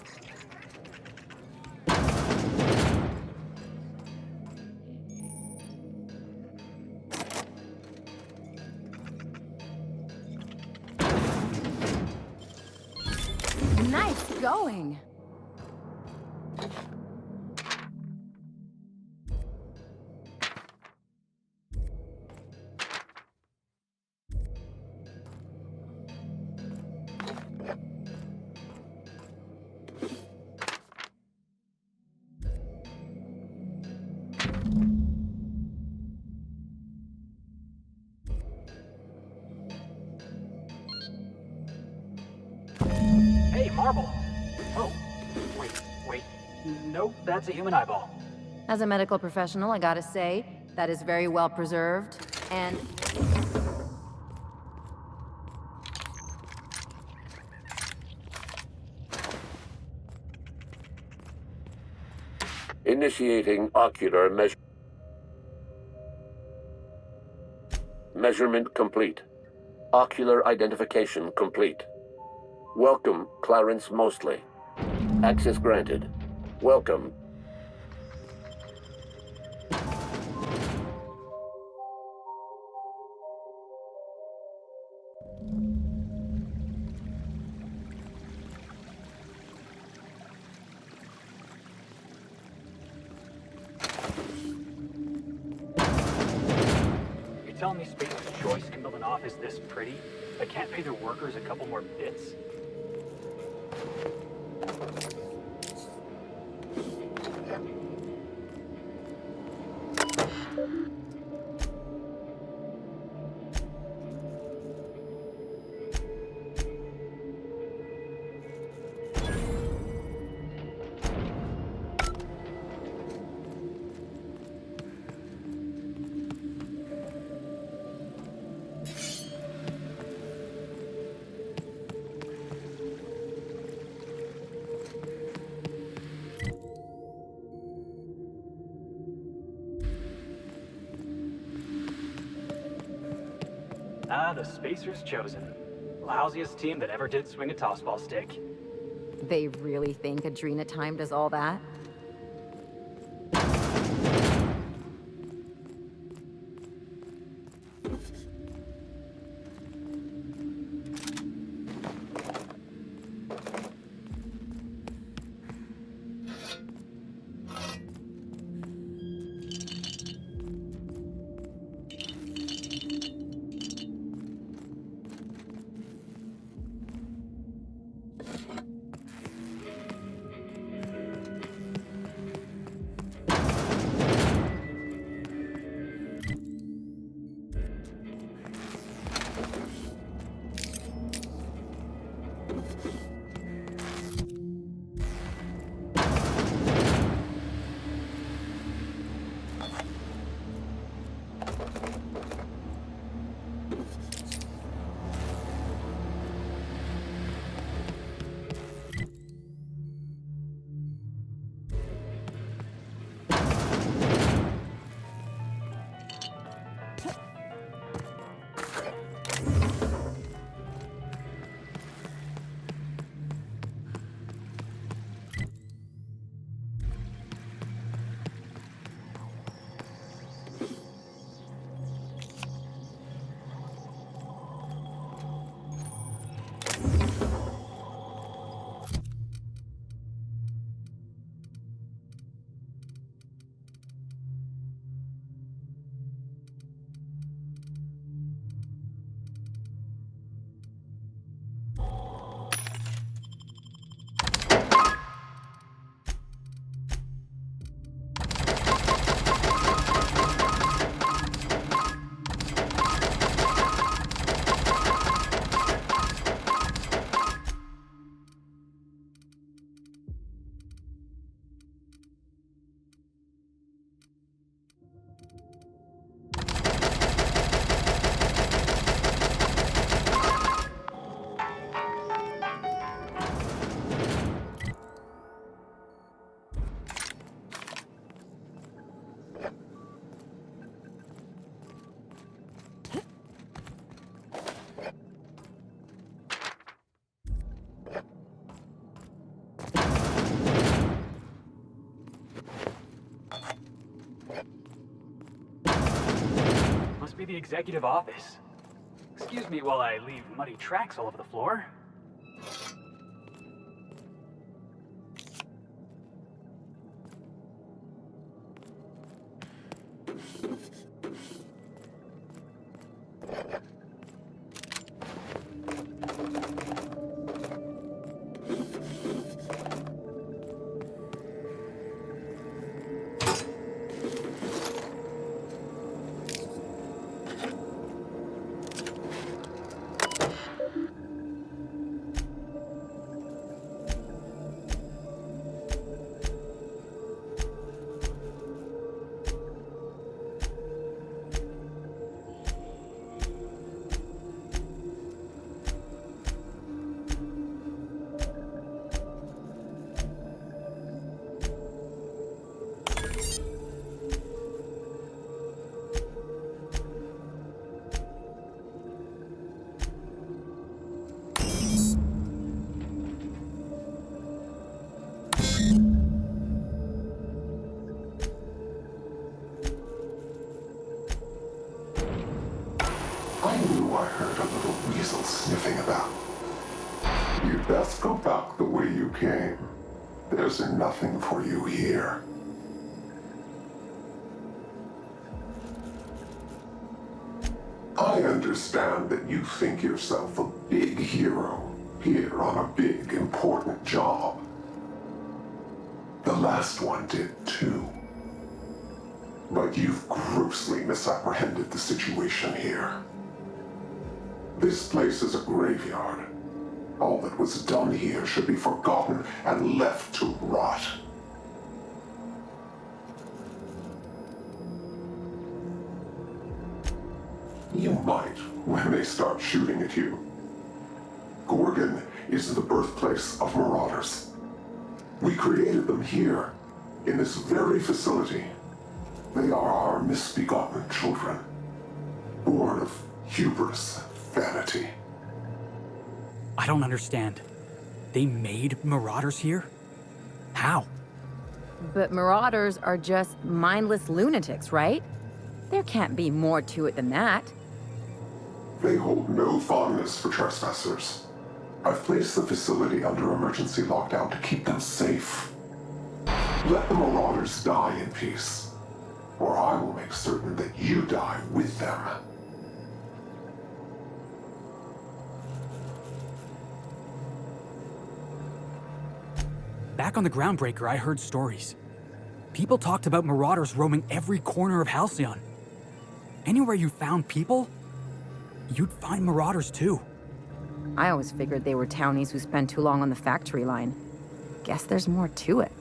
Nice going! Hey, marble! Oh, wait. Nope, that's a human eyeball. As a medical professional, I gotta say, that is very well preserved, and... Initiating ocular measurement complete. Ocular identification complete. Welcome, Clarence Mostly. Access granted. Welcome. You're telling me Spacer's Choice can build an office this pretty, but can't pay their workers a couple more bits? Ah, the Spacer's chosen. Lousiest team that ever did swing a tossball stick. They really think Adrena time does all that? Must be the executive office. Excuse me while I leave muddy tracks all over the floor. I knew I heard a little weasel sniffing about. You'd best go back the way you came. There's nothing for you here. I understand that you think yourself a big hero here on a big, important job. The last one did too. But you've grossly misapprehended the situation here. This place is a graveyard. All that was done here should be forgotten and left to rot. You might when they start shooting at you. Gorgon is the birthplace of marauders. We created them here, in this very facility. They are our misbegotten children, born of hubris, vanity. I don't understand. They made marauders here? How? But marauders are just mindless lunatics, right? There can't be more to it than that. They hold no fondness for trespassers. I've placed the facility under emergency lockdown to keep them safe. Let the marauders die in peace, or I will make certain that you die with them. Back on the Groundbreaker, I heard stories. People talked about marauders roaming every corner of Halcyon. Anywhere you found people, you'd find marauders too. I always figured they were townies who spent too long on the factory line. Guess there's more to it.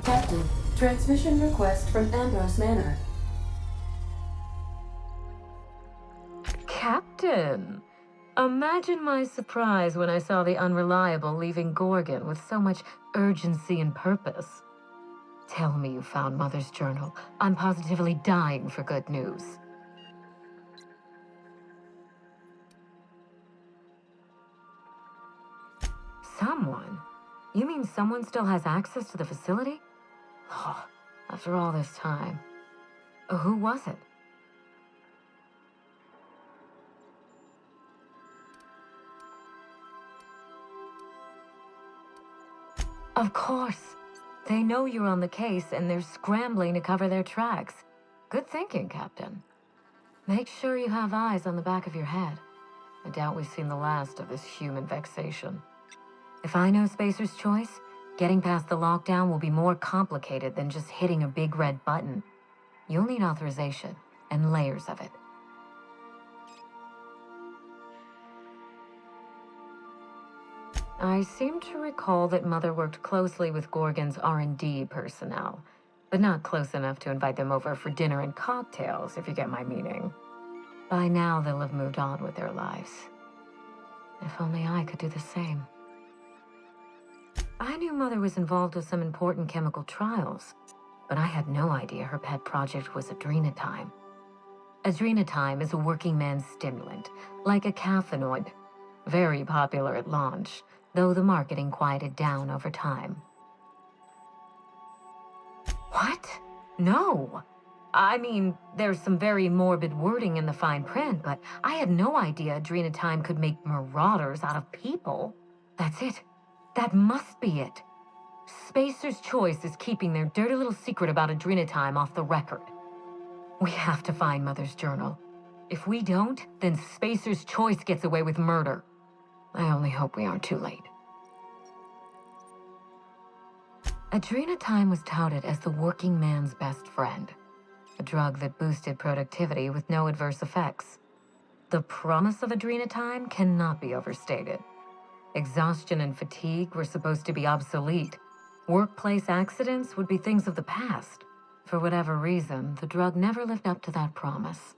Captain, transmission request from Ambrose Manor. Captain! Imagine my surprise when I saw the Unreliable leaving Gorgon with so much urgency and purpose. Tell me you found Mother's journal. I'm positively dying for good news. Someone? You mean someone still has access to the facility? Oh, after all this time. Who was it? Of course. They know you're on the case and they're scrambling to cover their tracks. Good thinking, Captain. Make sure you have eyes on the back of your head. I doubt we've seen the last of this human vexation. If I know Spacer's Choice, getting past the lockdown will be more complicated than just hitting a big red button. You'll need authorization, and layers of it. I seem to recall that Mother worked closely with Gorgon's R&D personnel, but not close enough to invite them over for dinner and cocktails, if you get my meaning. By now, they'll have moved on with their lives. If only I could do the same. I knew Mother was involved with some important chemical trials, but I had no idea her pet project was adrenatime. Adrenatime is a working man's stimulant, like a caffeinoid. Very popular at launch, though the marketing quieted down over time. What? No! I mean, there's some very morbid wording in the fine print, but I had no idea adrenatime could make marauders out of people. That's it. That must be it. Spacer's Choice is keeping their dirty little secret about adrenatime off the record. We have to find Mother's journal. If we don't, then Spacer's Choice gets away with murder. I only hope we aren't too late. Adrenatime was touted as the working man's best friend, a drug that boosted productivity with no adverse effects. The promise of adrenatime cannot be overstated. Exhaustion and fatigue were supposed to be obsolete. Workplace accidents would be things of the past. For whatever reason, the drug never lived up to that promise.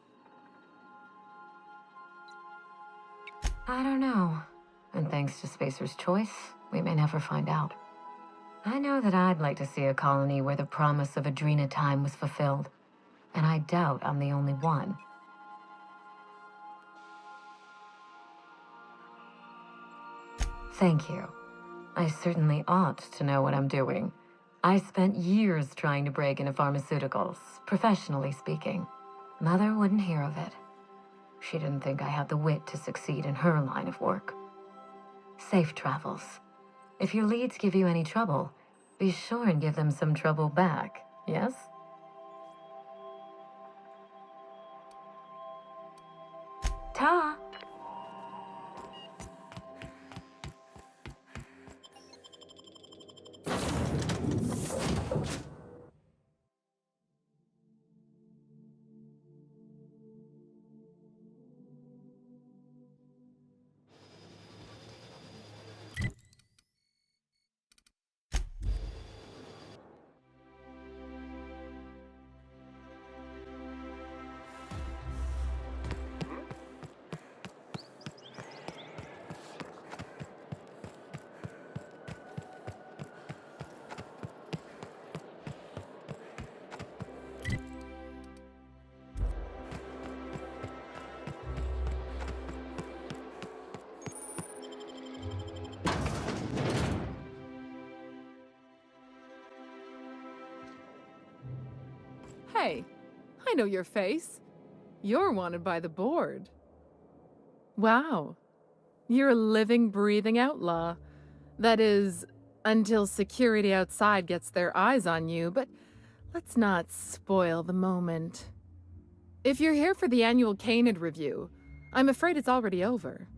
I don't know. And thanks to Spacer's Choice, we may never find out. I know that I'd like to see a colony where the promise of adrenatime was fulfilled. And I doubt I'm the only one. Thank you. I certainly ought to know what I'm doing. I spent years trying to break into pharmaceuticals, professionally speaking. Mother wouldn't hear of it. She didn't think I had the wit to succeed in her line of work. Safe travels. If your leads give you any trouble, be sure and give them some trouble back, yes? Ta! Hey, I know your face. You're wanted by the board. Wow. You're a living, breathing outlaw. That is, until security outside gets their eyes on you, but let's not spoil the moment. If you're here for the annual Canid review, I'm afraid it's already over.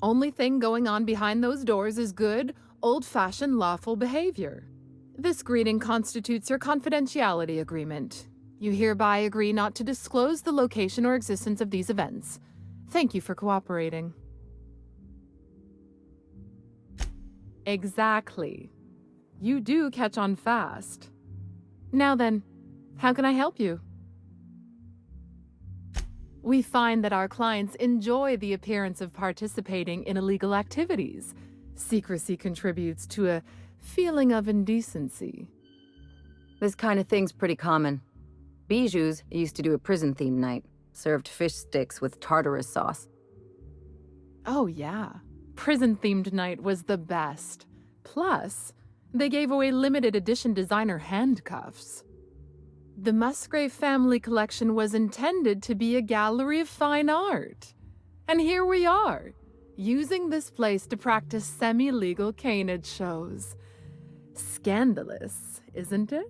Only thing going on behind those doors is good, old-fashioned lawful behavior. This greeting constitutes your confidentiality agreement. You hereby agree not to disclose the location or existence of these events. Thank you for cooperating. Exactly. You do catch on fast. Now then, how can I help you? We find that our clients enjoy the appearance of participating in illegal activities. Secrecy contributes to a feeling of indecency. This kind of thing's pretty common. Bijou's used to do a prison-themed night. Served fish sticks with tartarus sauce. Oh yeah. Prison-themed night was the best. Plus, they gave away limited edition designer handcuffs. The Musgrave family collection was intended to be a gallery of fine art. And here we are, using this place to practice semi-legal canid shows. scandalous, isn't it?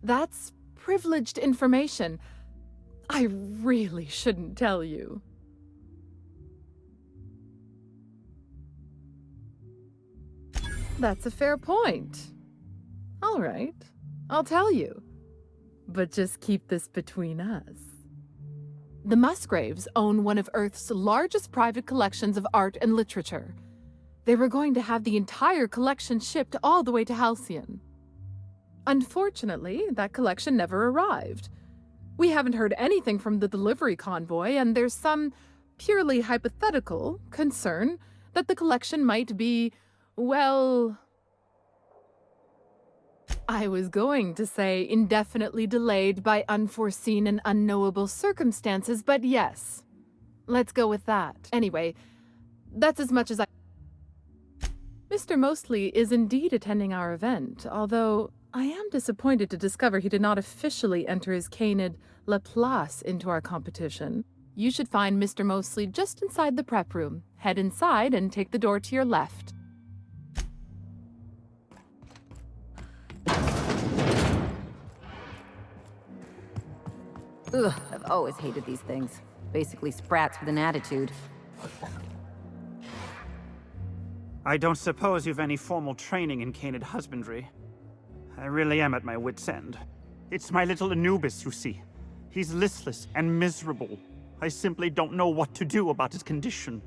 That's privileged information. I really shouldn't tell you. That's a fair point. All right, I'll tell you. But just keep this between us. The Musgraves own one of Earth's largest private collections of art and literature. They were going to have the entire collection shipped all the way to Halcyon. Unfortunately, that collection never arrived. We haven't heard anything from the delivery convoy, and there's some purely hypothetical concern that the collection might be, well, I was going to say indefinitely delayed by unforeseen and unknowable circumstances, but yes, let's go with that. Anyway, that's as much as I... Mr. Mostly is indeed attending our event, although I am disappointed to discover he did not officially enter his canid Laplace into our competition. You should find Mr. Mostly just inside the prep room. Head inside and take the door to your left. Ugh, I've always hated these things. Basically sprats with an attitude. I don't suppose you've any formal training in canid husbandry. I really am at my wit's end. It's my little Anubis, you see. He's listless and miserable. I simply don't know what to do about his condition.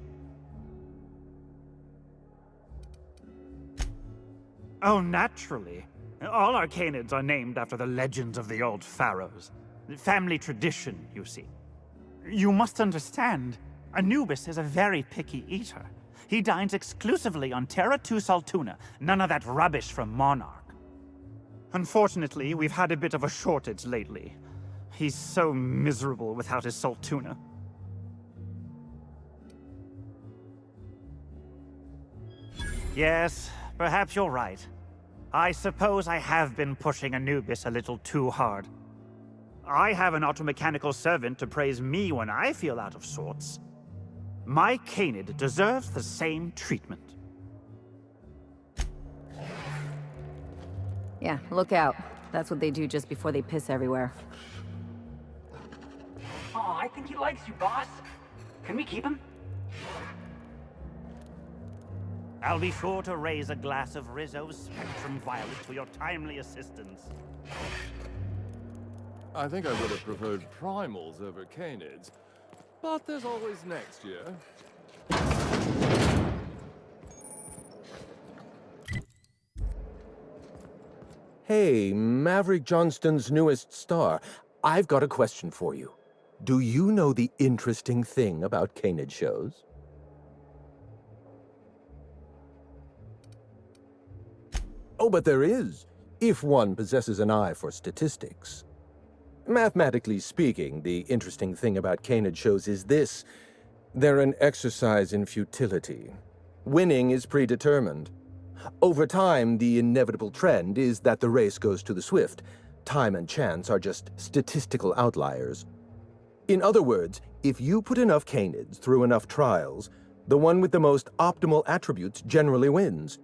Oh, naturally. All our canids are named after the legends of the old pharaohs. Family tradition, you see. You must understand, Anubis is a very picky eater. He dines exclusively on Terra 2 Saltuna, none of that rubbish from Monarch. Unfortunately, we've had a bit of a shortage lately. He's so miserable without his Saltuna. Yes, perhaps you're right. I suppose I have been pushing Anubis a little too hard. I have an automechanical servant to praise me when I feel out of sorts. My canid deserves the same treatment. Yeah, look out. That's what they do just before they piss everywhere. Oh, I think he likes you, boss. Can we keep him? I'll be sure to raise a glass of Rizzo's Spectrum Violet for your timely assistance. I think I would have preferred primals over canids, but there's always next year. Hey, Maverick Johnston's newest star. I've got a question for you. Do you know the interesting thing about canid shows? Oh, but there is, if one possesses an eye for statistics. Mathematically speaking, the interesting thing about canid shows is this. They're an exercise in futility. Winning is predetermined. Over time, the inevitable trend is that the race goes to the swift. Time and chance are just statistical outliers. In other words, if you put enough canids through enough trials, the one with the most optimal attributes generally wins.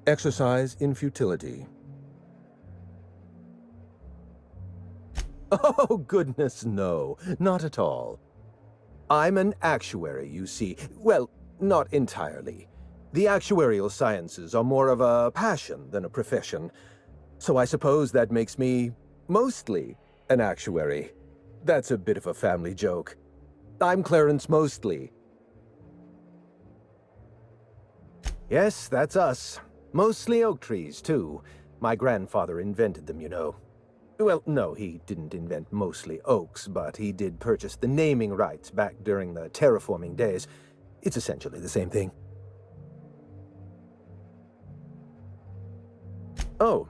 Exercise in futility. Oh, goodness, no. Not at all. I'm an actuary, you see. Well, not entirely. The actuarial sciences are more of a passion than a profession. So I suppose that makes me, mostly, an actuary. That's a bit of a family joke. I'm Clarence Mostly. Yes, that's us. Mostly oak trees, too. My grandfather invented them, you know. Well, no, he didn't invent mostly oaks, but he did purchase the naming rights back during the terraforming days. It's essentially the same thing. Oh.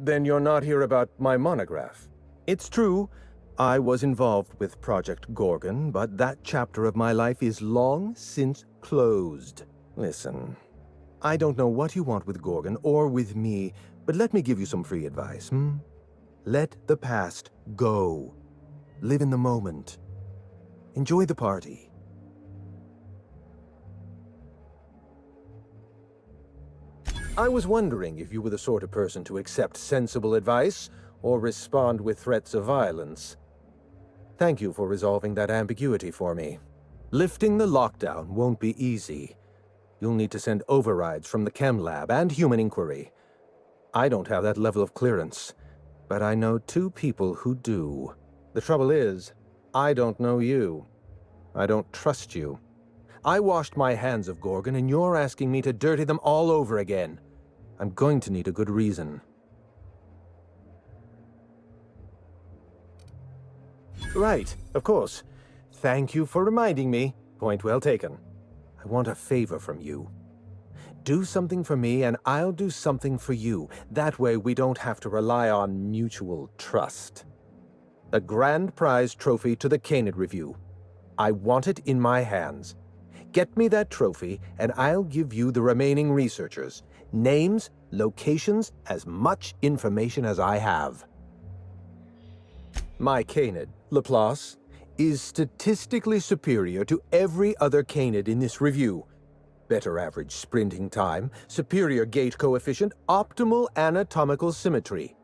Then you're not here about my monograph. It's true, I was involved with Project Gorgon, but that chapter of my life is long since closed. Listen, I don't know what you want with Gorgon or with me, but let me give you some free advice, Let the past go. Live in the moment. Enjoy the party. I was wondering if you were the sort of person to accept sensible advice or respond with threats of violence. Thank you for resolving that ambiguity for me. Lifting the lockdown won't be easy. You'll need to send overrides from the chem lab and human inquiry. I don't have that level of clearance, but I know 2 people who do. The trouble is, I don't know you. I don't trust you. I washed my hands of Gorgon, and you're asking me to dirty them all over again. I'm going to need a good reason. Right, of course. Thank you for reminding me. Point well taken. I want a favor from you. Do something for me, and I'll do something for you. That way we don't have to rely on mutual trust. A grand prize trophy to the Canid Review. I want it in my hands. Get me that trophy, and I'll give you the remaining researchers. Names, locations, as much information as I have. My Canid, Laplace, is statistically superior to every other Canid in this review. Better average sprinting time, superior gait coefficient, optimal anatomical symmetry.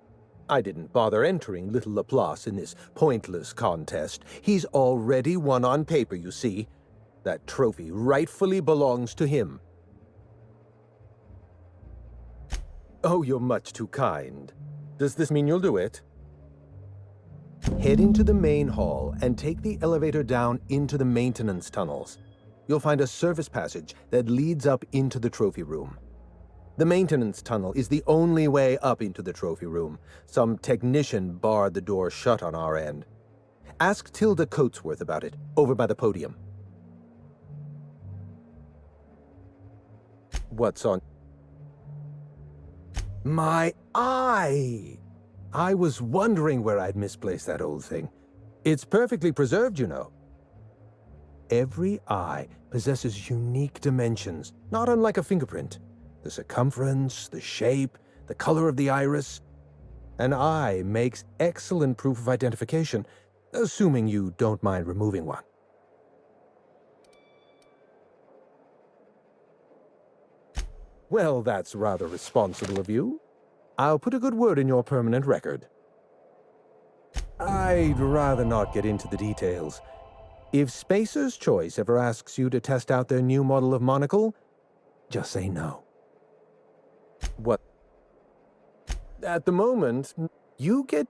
I didn't bother entering little Laplace in this pointless contest. He's already won on paper, you see. That trophy rightfully belongs to him. Oh, you're much too kind. Does this mean you'll do it? Head into the main hall and take the elevator down into the maintenance tunnels. You'll find a service passage that leads up into the trophy room. The maintenance tunnel is the only way up into the trophy room. Some technician barred the door shut on our end. Ask Tilda Coatsworth about it, over by the podium. What's on? My eye! I was wondering where I'd misplaced that old thing. It's perfectly preserved, you know. Every eye possesses unique dimensions, not unlike a fingerprint. The circumference, the shape, the color of the iris. An eye makes excellent proof of identification, assuming you don't mind removing one. Well, that's rather responsible of you. I'll put a good word in your permanent record. I'd rather not get into the details. If Spacer's Choice ever asks you to test out their new model of monocle, just say no. What? At the moment, you get...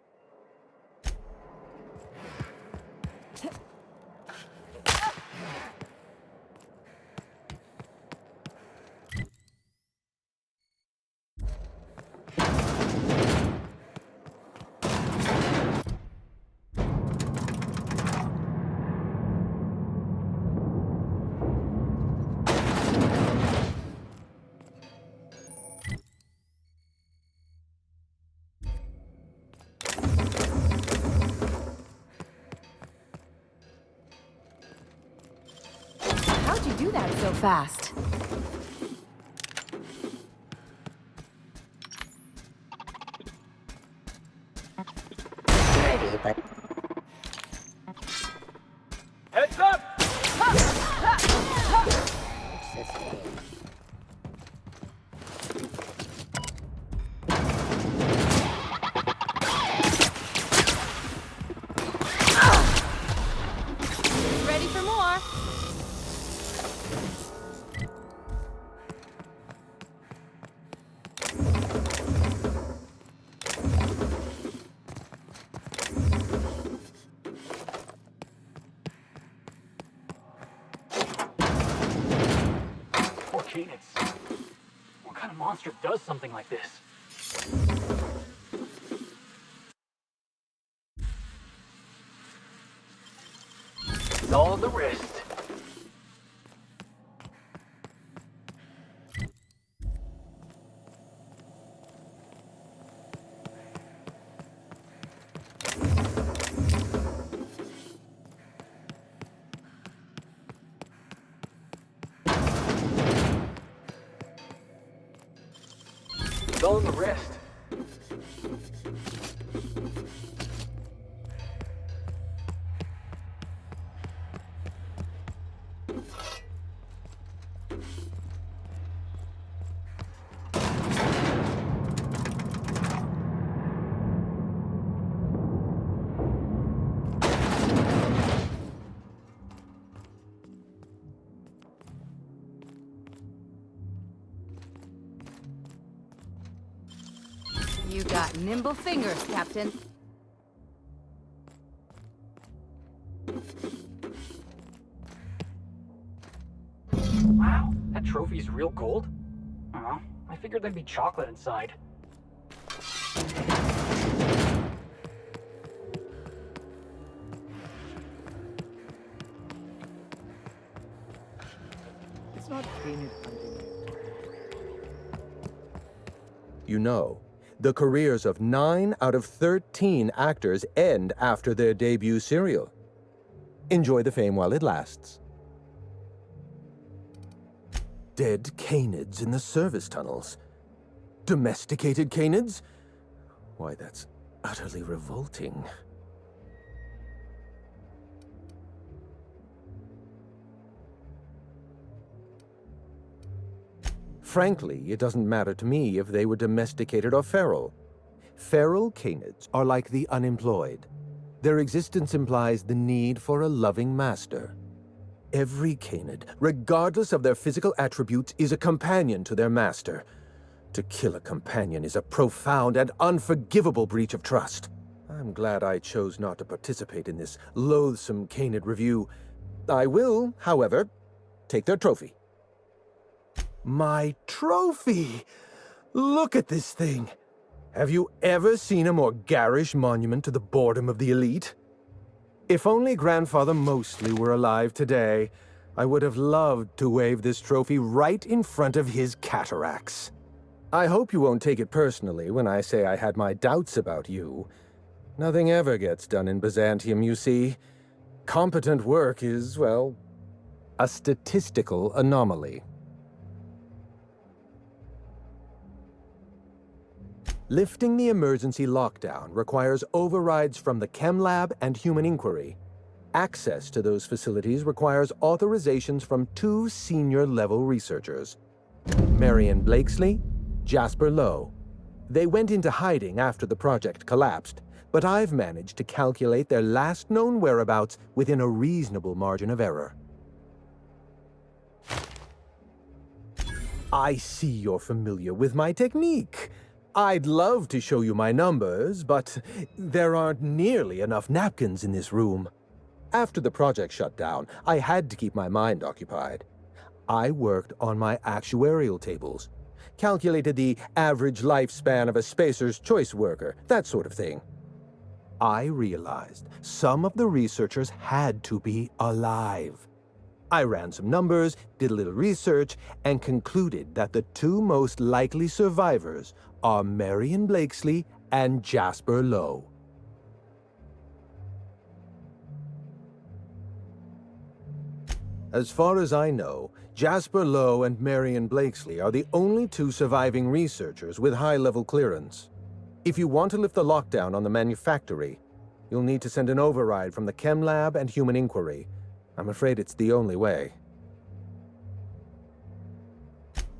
How'd you do that so fast? Ready, but Heads up! Ready for more? Poor Canids. What kind of monster does something like this? It's all the wrist. It's all in the wrist. You got nimble fingers, Captain. Wow, that trophy's real gold? Oh, I figured there'd be chocolate inside. It's not Canid hunting. You know, the careers of 9 out of 13 actors end after their debut serial. Enjoy the fame while it lasts. Dead canids in the service tunnels. Domesticated canids? Why, that's utterly revolting. Frankly, it doesn't matter to me if they were domesticated or feral. Feral canids are like the unemployed. Their existence implies the need for a loving master. Every canid, regardless of their physical attributes, is a companion to their master. To kill a companion is a profound and unforgivable breach of trust. I'm glad I chose not to participate in this loathsome canid review. I will, however, take their trophy. My trophy! Look at this thing! Have you ever seen a more garish monument to the boredom of the elite? If only Grandfather Mostly were alive today, I would have loved to wave this trophy right in front of his cataracts. I hope you won't take it personally when I say I had my doubts about you. Nothing ever gets done in Byzantium, you see. Competent work is, well, a statistical anomaly. Lifting the emergency lockdown requires overrides from the Chem Lab and Human Inquiry. Access to those facilities requires authorizations from 2 senior-level researchers, Marion Blakesley, Jasper Lowe. They went into hiding after the project collapsed, but I've managed to calculate their last known whereabouts within a reasonable margin of error. I see you're familiar with my technique. I'd love to show you my numbers, but there aren't nearly enough napkins in this room. After the project shut down, I had to keep my mind occupied. I worked on my actuarial tables, calculated the average lifespan of a Spacer's Choice worker, that sort of thing. I realized some of the researchers had to be alive. I ran some numbers, did a little research, and concluded that the 2 most likely survivors are Marion Blakesley and Jasper Lowe. As far as I know, Jasper Lowe and Marion Blakesley are the only 2 surviving researchers with high-level clearance. If you want to lift the lockdown on the manufactory, you'll need to send an override from the Chem Lab and Human Inquiry. I'm afraid it's the only way.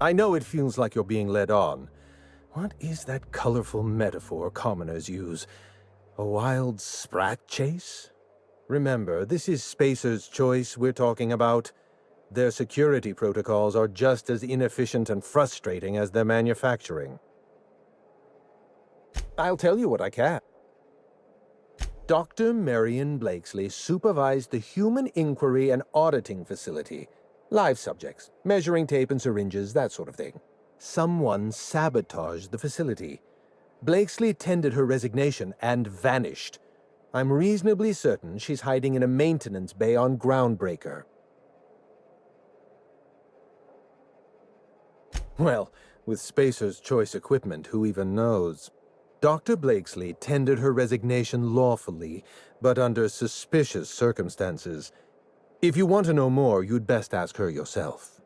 I know it feels like you're being led on. What is that colorful metaphor commoners use? A wild sprat chase? Remember, this is Spacer's Choice we're talking about. Their security protocols are just as inefficient and frustrating as their manufacturing. I'll tell you what I can. Dr. Marion Blakesley supervised the Human Inquiry and Auditing Facility. Live subjects, measuring tape and syringes, that sort of thing. Someone sabotaged the facility. Blakesley tendered her resignation and vanished. I'm reasonably certain she's hiding in a maintenance bay on Groundbreaker. Well, with Spacer's Choice equipment, who even knows? Dr. Blakesley tendered her resignation lawfully, but under suspicious circumstances. If you want to know more, you'd best ask her yourself.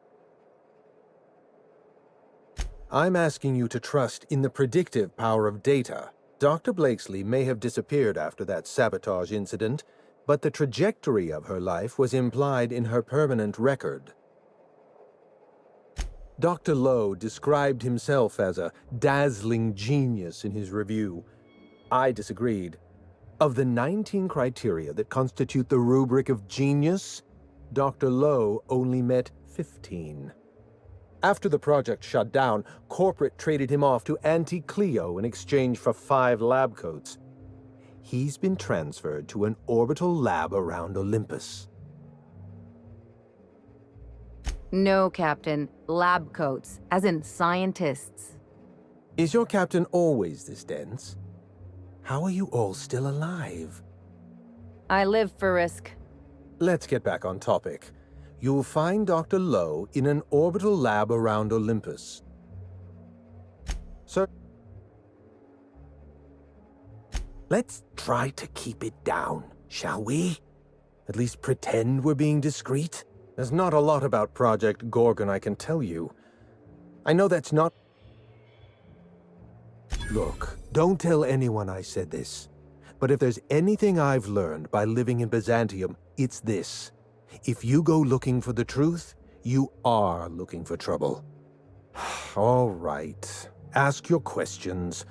I'm asking you to trust in the predictive power of data. Dr. Blakesley may have disappeared after that sabotage incident, but the trajectory of her life was implied in her permanent record. Dr. Lowe described himself as a dazzling genius in his review. I disagreed. Of the 19 criteria that constitute the rubric of genius, Dr. Lowe only met 15. After the project shut down, corporate traded him off to Anti-Cleo in exchange for 5 lab coats. He's been transferred to an orbital lab around Olympus. No, Captain. Lab coats, as in scientists. Is your captain always this dense? How are you all still alive? I live for risk. Let's get back on topic. You'll find Dr. Lowe in an orbital lab around Olympus. Sir? Let's try to keep it down, shall we? At least pretend we're being discreet. There's not a lot about Project Gorgon I can tell you. I know that's not... Look, don't tell anyone I said this. But if there's anything I've learned by living in Byzantium, it's this. If you go looking for the truth, you are looking for trouble. All right. Ask your questions.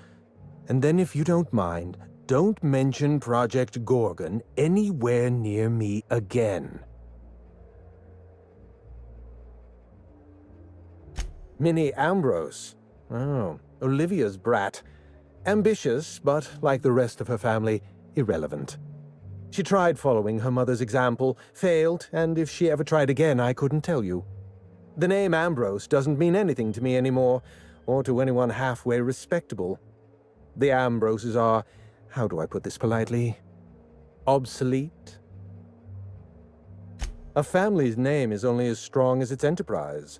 And then if you don't mind, don't mention Project Gorgon anywhere near me again. Minnie Ambrose. Oh, Olivia's brat. Ambitious, but like the rest of her family, irrelevant. She tried following her mother's example, failed, and if she ever tried again, I couldn't tell you. The name Ambrose doesn't mean anything to me anymore, or to anyone halfway respectable. The Ambroses are, how do I put this politely, obsolete. A family's name is only as strong as its enterprise.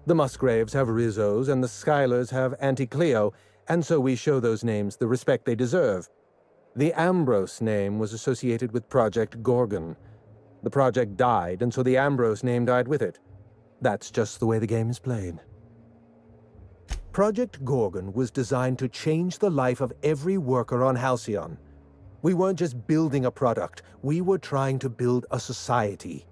The Musgraves have Rizzos, and the Schuyler's have Anti-Cleo, and so we show those names the respect they deserve. The Ambrose name was associated with Project Gorgon. The project died, and so the Ambrose name died with it. That's just the way the game is played. Project Gorgon was designed to change the life of every worker on Halcyon. We weren't just building a product, we were trying to build a society.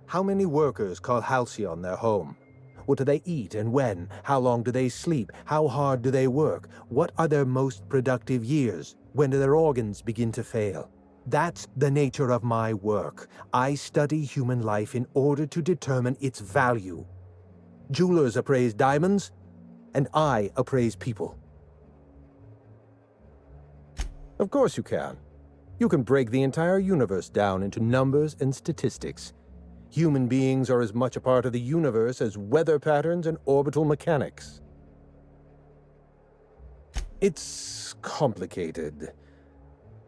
How many workers call Halcyon their home? What do they eat and when? How long do they sleep? How hard do they work? What are their most productive years? When do their organs begin to fail? That's the nature of my work. I study human life in order to determine its value. Jewelers appraise diamonds, and I appraise people. Of course you can. You can break the entire universe down into numbers and statistics. Human beings are as much a part of the universe as weather patterns and orbital mechanics. It's complicated.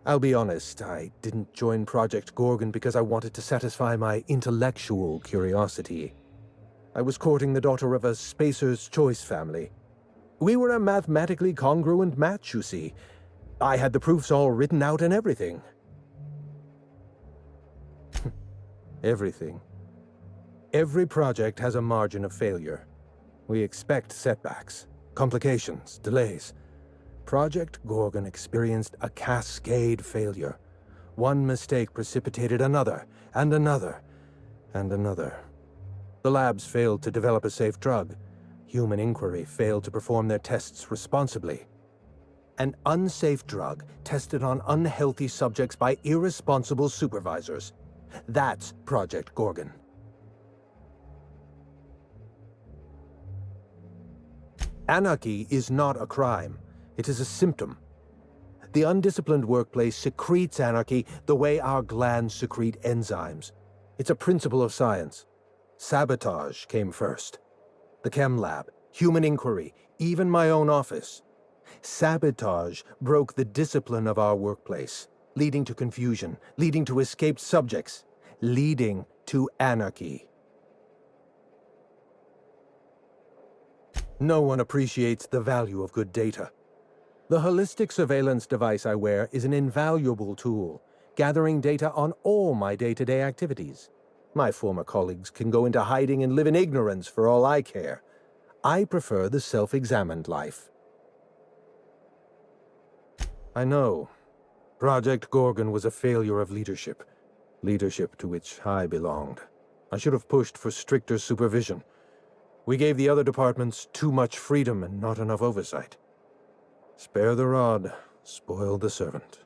I'll be honest, I didn't join Project Gorgon because I wanted to satisfy my intellectual curiosity. I was courting the daughter of a Spacer's Choice family. We were a mathematically congruent match, you see. I had the proofs all written out and everything. Everything. Every project has a margin of failure. We expect setbacks, complications, delays. Project Gorgon experienced a cascade failure. One mistake precipitated another, and another, and another. The labs failed to develop a safe drug. Human Inquiry failed to perform their tests responsibly. An unsafe drug tested on unhealthy subjects by irresponsible supervisors. That's Project Gorgon. Anarchy is not a crime. It is a symptom. The undisciplined workplace secretes anarchy the way our glands secrete enzymes. It's a principle of science. Sabotage came first. The chem lab, Human Inquiry, even my own office. Sabotage broke the discipline of our workplace, leading to confusion, leading to escaped subjects, leading to anarchy. No one appreciates the value of good data. The holistic surveillance device I wear is an invaluable tool, gathering data on all my day-to-day activities. My former colleagues can go into hiding and live in ignorance for all I care. I prefer the self-examined life. I know. Project Gorgon was a failure of leadership. Leadership to which I belonged. I should have pushed for stricter supervision. We gave the other departments too much freedom and not enough oversight. Spare the rod, spoil the servant.